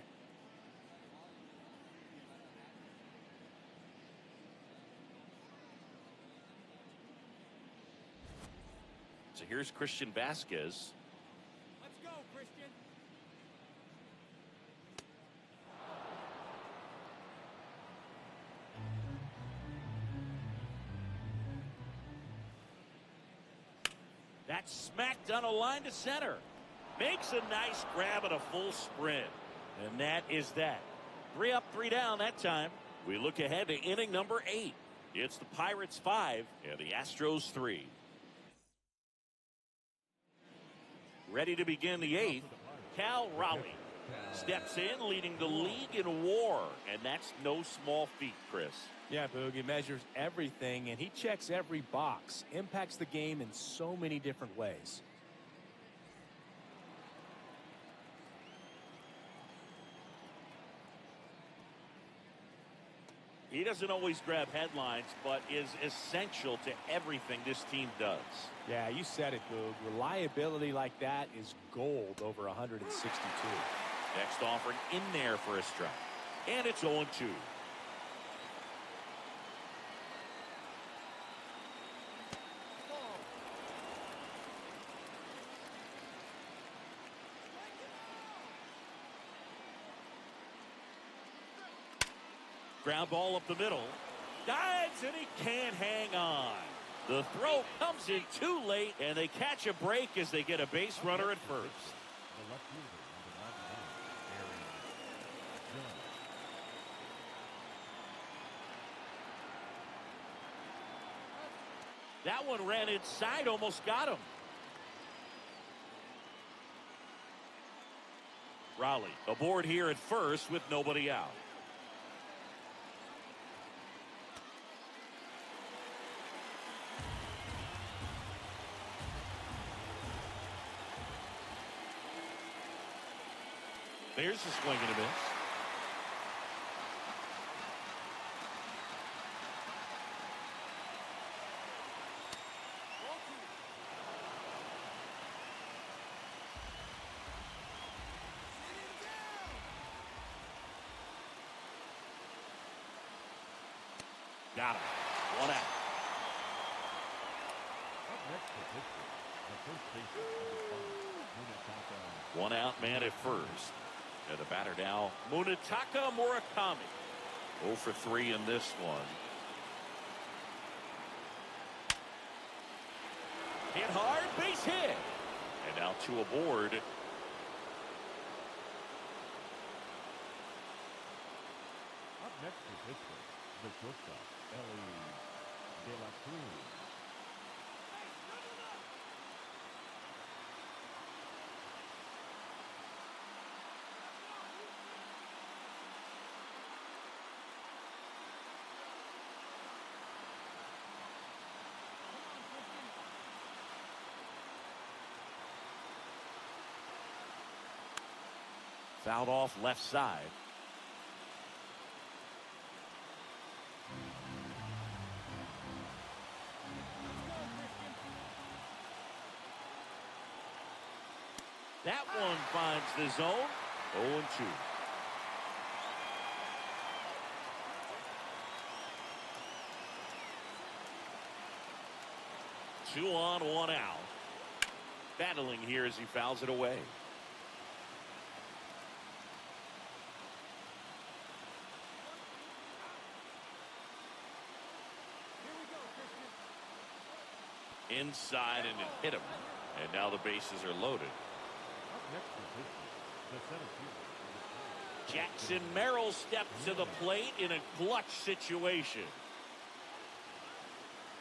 So here's Christian Vasquez. Let's go, Christian. That's smacked on a line to center. Makes a nice grab at a full sprint. And that is that. 3 up, 3 down that time. We look ahead to inning number 8. It's the Pirates 5 and the Astros 3. Ready to begin the 8th. Cal Raleigh steps in, leading the league in WAR. And that's no small feat, Chris. Yeah, Boog, he measures everything, and he checks every box. Impacts the game in so many different ways. He doesn't always grab headlines, but is essential to everything this team does. Yeah, you said it, Boog. Reliability like that is gold over 162. Next offering in there for a strike. And it's 0-2. Ground ball up the middle. Dives, and he can't hang on. The throw comes in too late, and they catch a break as they get a base runner at first. The left fielder, number 99, That one ran inside, almost got him. Raleigh aboard here at first with nobody out. There's a swing and a miss. Got him. One out. Up next for Pittsburgh, the first baseman, number 5, Munetaka. One out man at first. And the batter now, Munetaka Murakami. 0 for 3 in this one. Hit hard, base hit. And now 2 aboard. Up next for Pittsburgh, the shortstop, Ellie De La Cruz. Fouled off left side. That one finds the zone. 0-2. Two on, one out. Battling here as he fouls it away. Inside, and it hit him. And now the bases are loaded. Up next for Pittsburgh, the center fielder. Jackson Merrill steps to the plate in a clutch situation.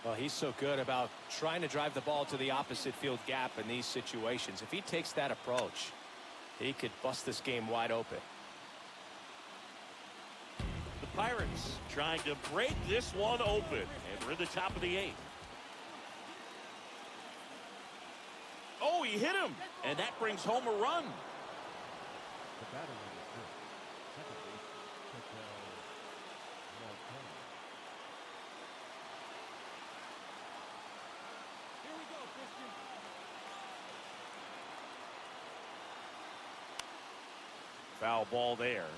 Well, he's so good about trying to drive the ball to the opposite field gap in these situations. If he takes that approach, he could bust this game wide open. The Pirates trying to break this one open. And we're in the top of the 8th. Oh, he hit him, and that brings home a run. The batter number 6, second baseman, Here we go, Christian. Foul ball there.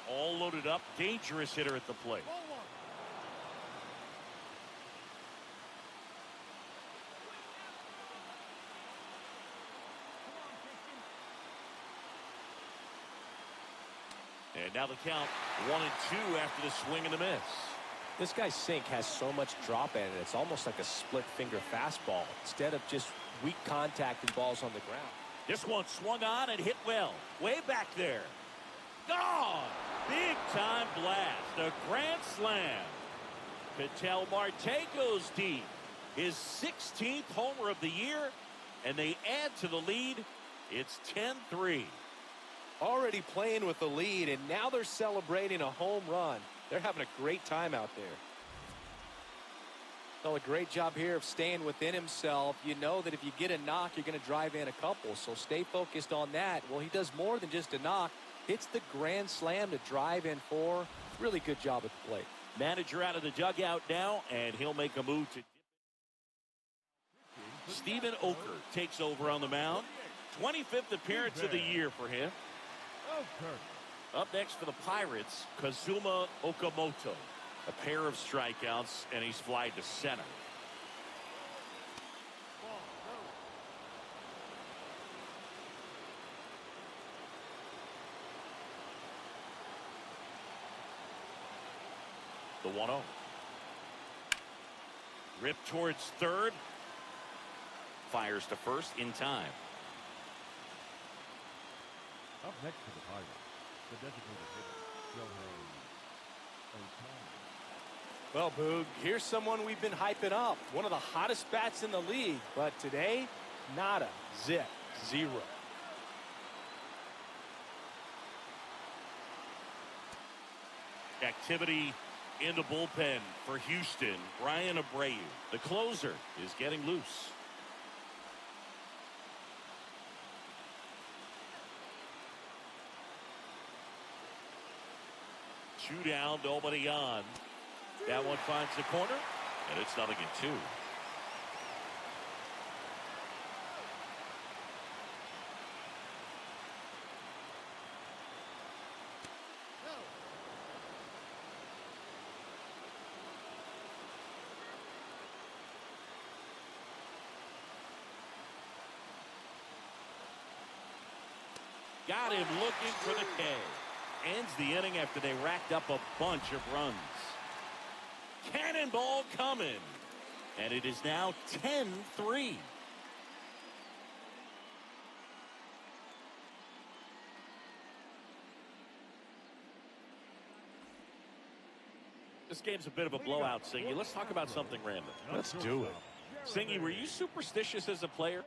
All loaded up, dangerous hitter at the plate. Ball 1. Come on, Christian. And now the count 1-2 after the swing and the miss. This guy's sink has so much drop in it. It's almost like a split finger fastball instead of just weak contact and balls on the ground. This one swung on and hit well. Way back there. Gone! Big time blast. A grand slam. Ketel Marte goes deep. His 16th homer of the year. And they add to the lead. It's 10-3. Already playing with the lead, and now they're celebrating a home run. They're having a great time out there. Well, a great job here of staying within himself. You know that if you get a knock, you're going to drive in a couple, so stay focused on that. Well, he does more than just a knock. Hits the grand slam to drive in 4. Really good job at the plate. Manager out of the dugout now, and he'll make a move to Stephen Oker takes over on the mound. 25th appearance of the year for him. Up next for the Pirates, Kazuma Okamoto. A pair of strikeouts, and he's flied to center. The 1-0. Rip towards third. Fires to first in time. Up next for the Pirates, the designated hitter, Shohei Ohtani. Well, Boog, here's someone we've been hyping up. One of the hottest bats in the league. But today, nada, zip, 0. Activity in the bullpen for Houston. Brian Abreu, the closer, is getting loose. Two down, nobody on. That one finds the corner, and it's 0-2. Got him looking for the K. Ends the inning after they racked up a bunch of runs. Cannonball coming. And it is now 10-3. This game's a bit of a blowout, Singy. Let's talk about something random. Let's do it. Singy, were you superstitious as a player?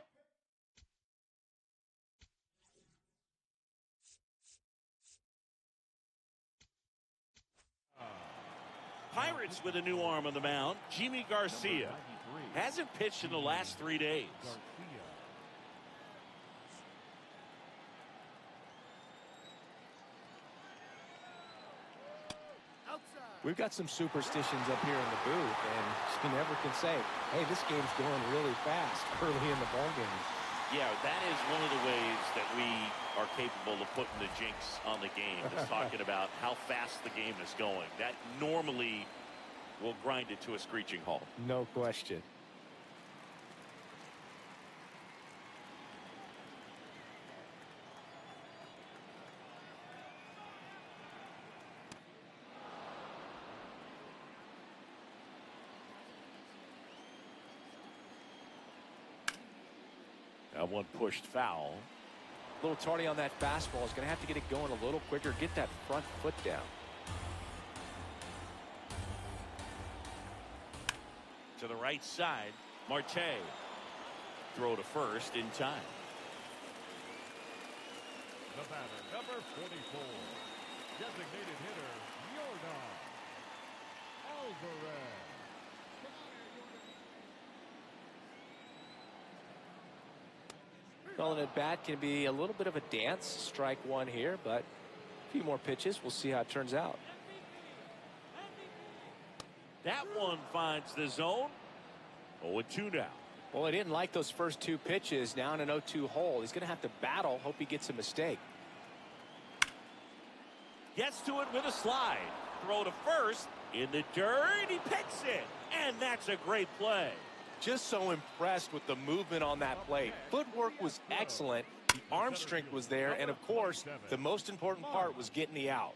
Pirates with a new arm on the mound. Jimmy Garcia hasn't pitched in the last 3 days. We've got some superstitions up here in the booth, and you never can say, hey, this game's going really fast early in the ball game. Yeah, that is one of the ways that we are capable of putting the jinx on the game, is talking about how fast the game is going. That normally will grind it to a screeching halt. No question. That one pushed foul. A little tardy on that fastball. Is going to have to get it going a little quicker. Get that front foot down. To the right side, Marte. Throw to first in time. The batter, number 44. Designated hitter, Yordan Alvarez. Calling at bat can be a little bit of a dance. Strike one here, but a few more pitches. We'll see how it turns out. That one finds the zone. 0-2 now. Well, he didn't like those first two pitches. Now in an 0-2 hole. He's going to have to battle. Hope he gets a mistake. Gets to it with a slide. Throw to first. In the dirt. He picks it. And that's a great play. Just so impressed with the movement on that play. Footwork was excellent. The arm strength was there. And, of course, the most important part was getting the out.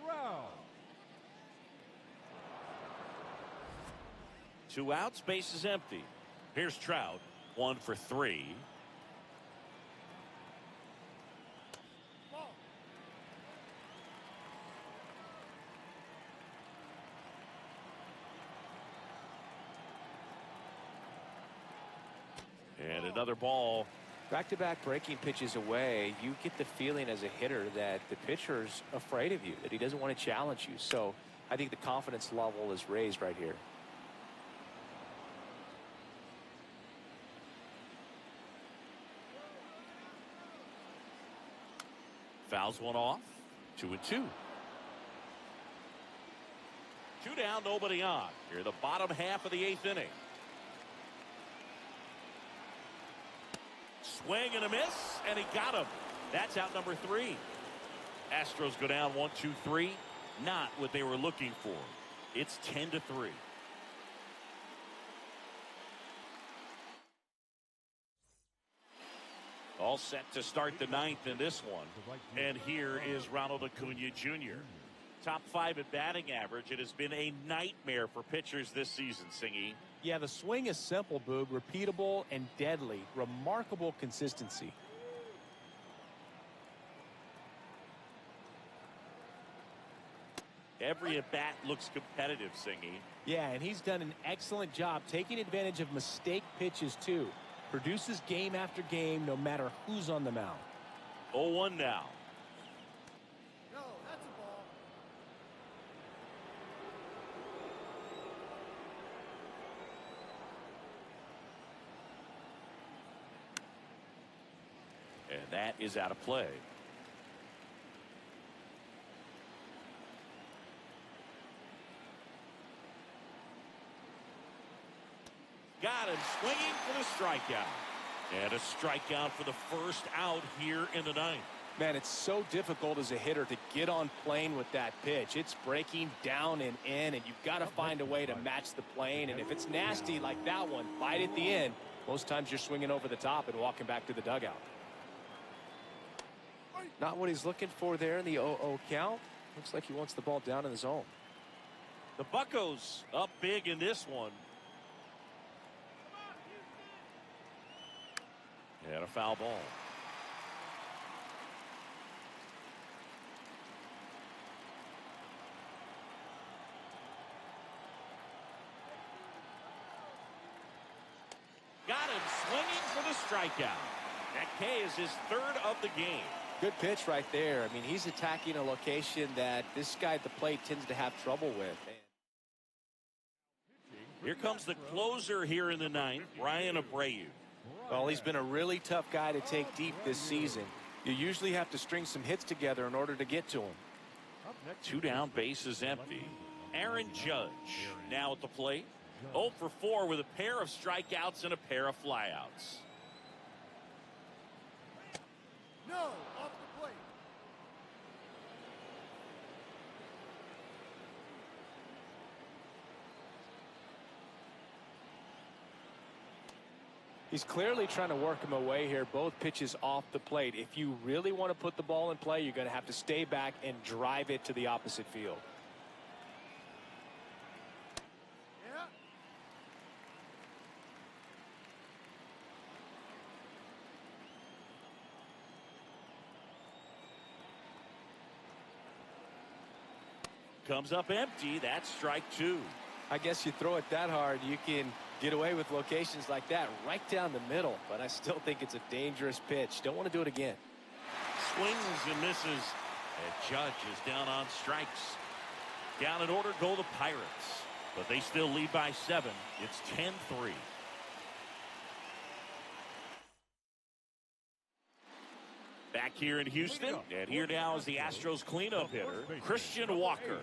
Wow. 2 outs. Base is empty. Here's Trout. 1 for 3. And another ball. Back-to-back breaking pitches away, you get the feeling as a hitter that the pitcher's afraid of you, that he doesn't want to challenge you. So I think the confidence level is raised right here. Fouls one off. 2-2. 2 down, nobody on. Here the bottom half of the 8th inning. Swing and a miss, and he got him. That's out number 3. Astros go down 1-2-3. Not what they were looking for. It's 10-3. All set to start the 9th in this one. And here is Ronald Acuna Jr. Top 5 at batting average. It has been a nightmare for pitchers this season, Singy. Yeah, the swing is simple, Boog. Repeatable and deadly. Remarkable consistency. Every at-bat looks competitive, Singy. Yeah, and he's done an excellent job taking advantage of mistake pitches, too. Produces game after game, no matter who's on the mound. 0-1 now. No, that's a ball. And that is out of play. Got him swinging for the strikeout. And a strikeout for the first out here in the 9th. Man, it's so difficult as a hitter to get on plane with that pitch. It's breaking down and in, and you've got to find a way to match the plane. And if it's nasty like that one, bite at the end, most times you're swinging over the top and walking back to the dugout. Not what he's looking for there in the 0-0 count. Looks like he wants the ball down in the zone. The Buccos up big in this one. And a foul ball. Got him swinging for the strikeout. That K is his third of the game. Good pitch right there. I mean, he's attacking a location that this guy at the plate tends to have trouble with. Here comes the closer here in the ninth, Ryan Abreu. Well, he's been a really tough guy to take deep this season. You usually have to string some hits together in order to get to him. 2 down, bases empty. Aaron Judge now at the plate. 0 for 4 with a pair of strikeouts and a pair of flyouts. No, off the plate. He's clearly trying to work him away here. Both pitches off the plate. If you really want to put the ball in play, you're going to have to stay back and drive it to the opposite field. Yeah. Comes up empty. That's strike 2. I guess you throw it that hard, you can get away with locations like that right down the middle. But I still think it's a dangerous pitch. Don't want to do it again. Swings and misses. And Judge is down on strikes. Down in order go the Pirates. But they still lead by 7. It's 10-3. Back here in Houston. And here now is the Astros cleanup hitter, Christian Walker.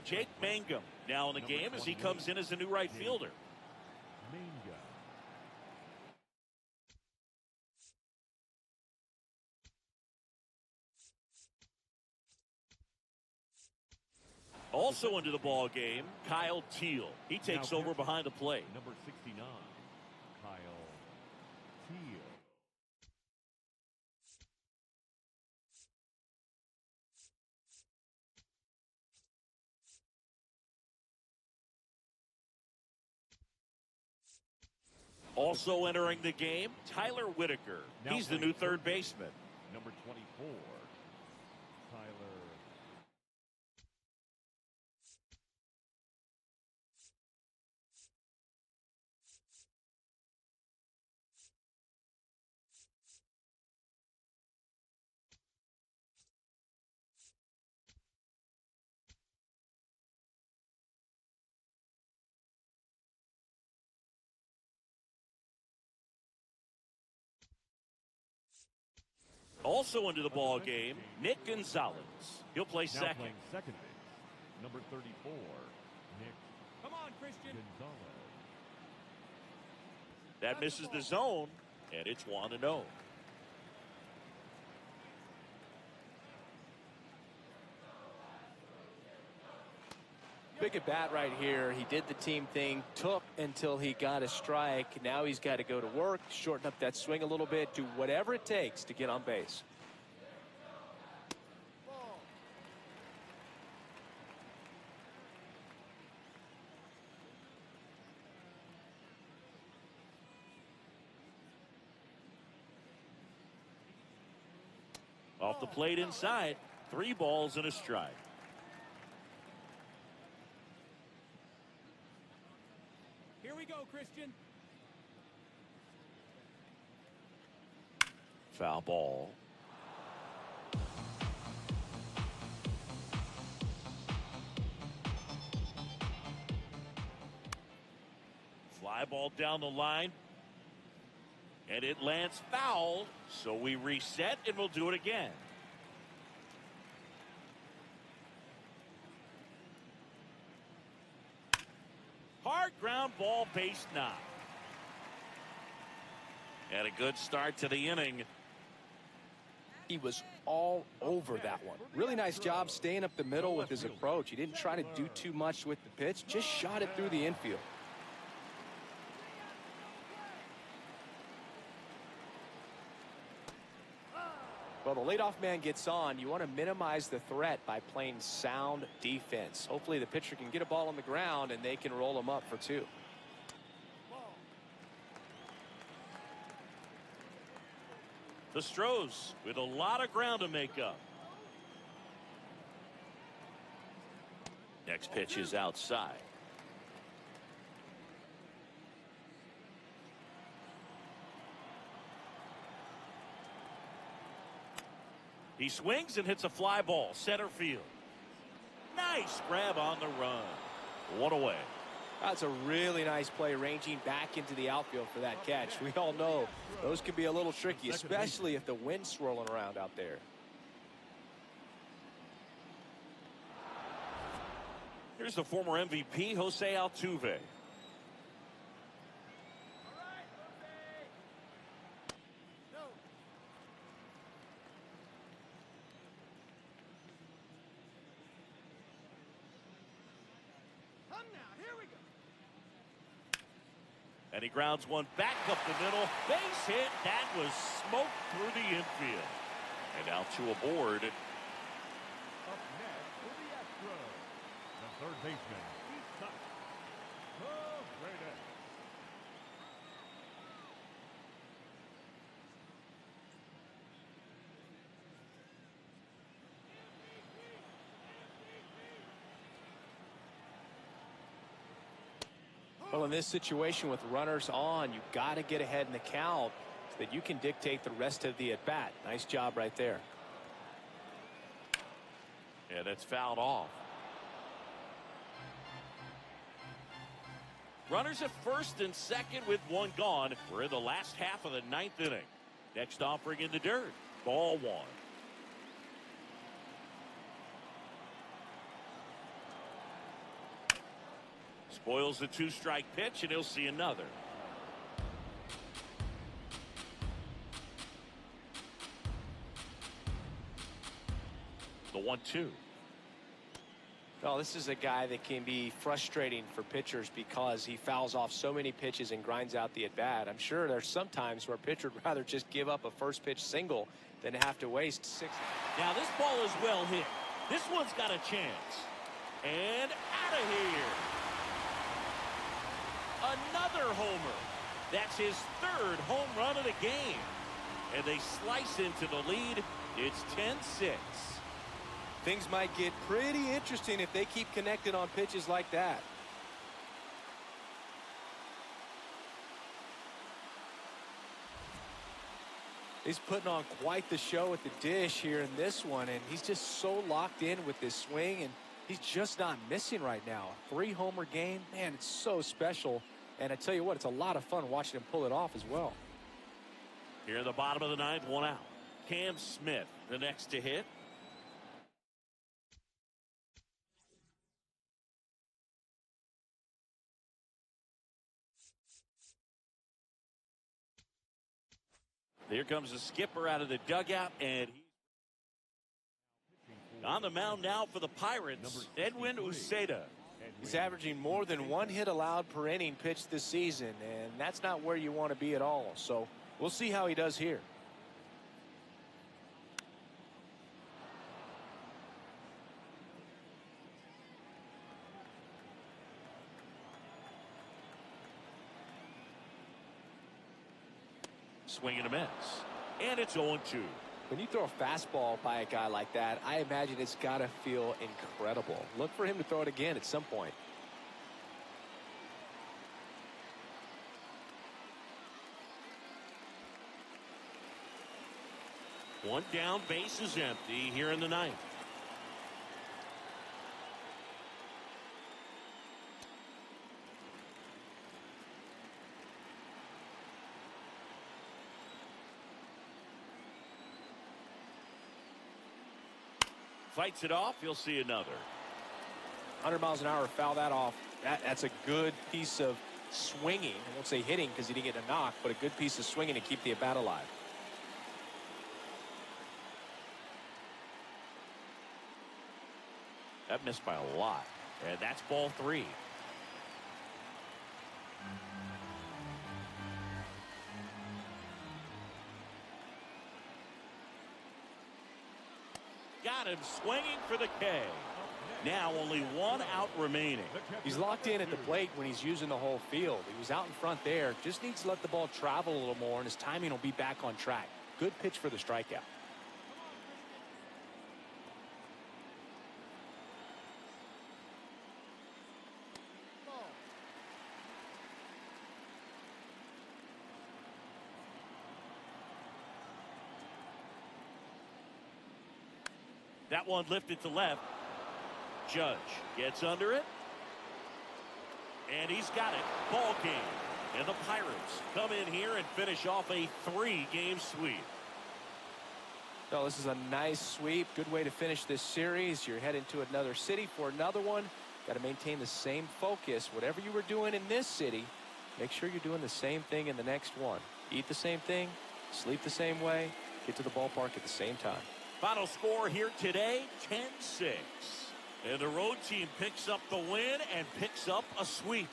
Jake Mangum now in the game as he comes in as a new right fielder. Also into the ball game, Kyle Teal. He takes over behind the plate. Number 69, Kyle Teal. Also entering the game, Tyler Whitaker. He's the new third baseman. Number 24, Tyler. Also into the ball game, Nick Gonzalez. He'll play second. Playing second base, number 34, Nick. Come on, Christian. Gonzalez. That misses the zone, and it's 1-0. Big at bat right here. He did the team thing, took until he got a strike. Now he's got to go to work, shorten up that swing a little bit, do whatever it takes to get on base. Ball. Off the plate inside, 3 balls and a strike. Here we go, Christian. Foul ball. Fly ball down the line. And it lands foul. So we reset and we'll do it again. Hard ground ball, base knock. And a good start to the inning. He was all over that one. Really nice job staying up the middle with his approach. He didn't try to do too much with the pitch, just shot it through the infield. Well, the leadoff man gets on. You want to minimize the threat by playing sound defense. Hopefully the pitcher can get a ball on the ground and they can roll him up for 2. The Stros with a lot of ground to make up. Next pitch is outside. He swings and hits a fly ball center field. Nice grab on the run. 1 away. That's a really nice play, ranging back into the outfield for that catch. We all know those can be a little tricky, especially if the wind's swirling around out there. Here's the former MVP, Jose Altuve. And he grounds one back up the middle. Base hit. That was smoked through the infield. And now 2 aboard. Up next for the Astros, the third baseman, he's touched. Well, in this situation with runners on, you've got to get ahead in the count so that you can dictate the rest of the at-bat. Nice job right there. And it's fouled off. Runners at first and second with 1 gone. We're in the last half of the 9th inning. Next offering in the dirt. Ball 1. Spoils the 2-strike pitch, and he'll see another. The 1-2. Well, this is a guy that can be frustrating for pitchers because he fouls off so many pitches and grinds out the at-bat. I'm sure there's some times where a pitcher would rather just give up a first pitch single than have to waste 6. Now this ball is well hit. This one's got a chance. And out of here. Another homer. That's his 3rd home run of the game. And they slice into the lead. It's 10-6. Things might get pretty interesting if they keep connected on pitches like that. He's putting on quite the show at the dish here in this one, and he's just so locked in with this swing, and he's just not missing right now. 3-homer game, man, it's so special. And I tell you what, it's a lot of fun watching him pull it off as well. Here in the bottom of the 9th, 1 out. Cam Smith, the next to hit. Here comes the skipper out of the dugout, and on the mound now for the Pirates, Edwin Uceda. He's averaging more than 1 hit allowed per inning pitched this season, and that's not where you want to be at all. So we'll see how he does here. Swing and a miss. And it's 0-2. When you throw a fastball by a guy like that, I imagine it's got to feel incredible. Look for him to throw it again at some point. One down, base is empty here in the 9th. Fights it off. You'll see another. 100 miles an hour, foul that off. That's a good piece of swinging. I won't say hitting because he didn't get a knock, but a good piece of swinging to keep the at-bat alive. That missed by a lot. And that's ball 3. Got him swinging for the K. Now only 1 out remaining. He's locked in at the plate when he's using the whole field. He was out in front there. Just needs to let the ball travel a little more, and his timing will be back on track. Good pitch for the strikeout. That one lifted to left. Judge gets under it. And he's got it. Ball game. And the Pirates come in here and finish off a 3-game sweep. Well, this is a nice sweep. Good way to finish this series. You're heading to another city for another one. Got to maintain the same focus. Whatever you were doing in this city, make sure you're doing the same thing in the next one. Eat the same thing, sleep the same way, get to the ballpark at the same time. Final score here today, 10-6. And the road team picks up the win and picks up a sweep.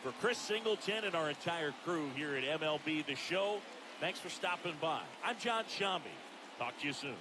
For Chris Singleton and our entire crew here at MLB The Show, thanks for stopping by. I'm John Shambi. Talk to you soon.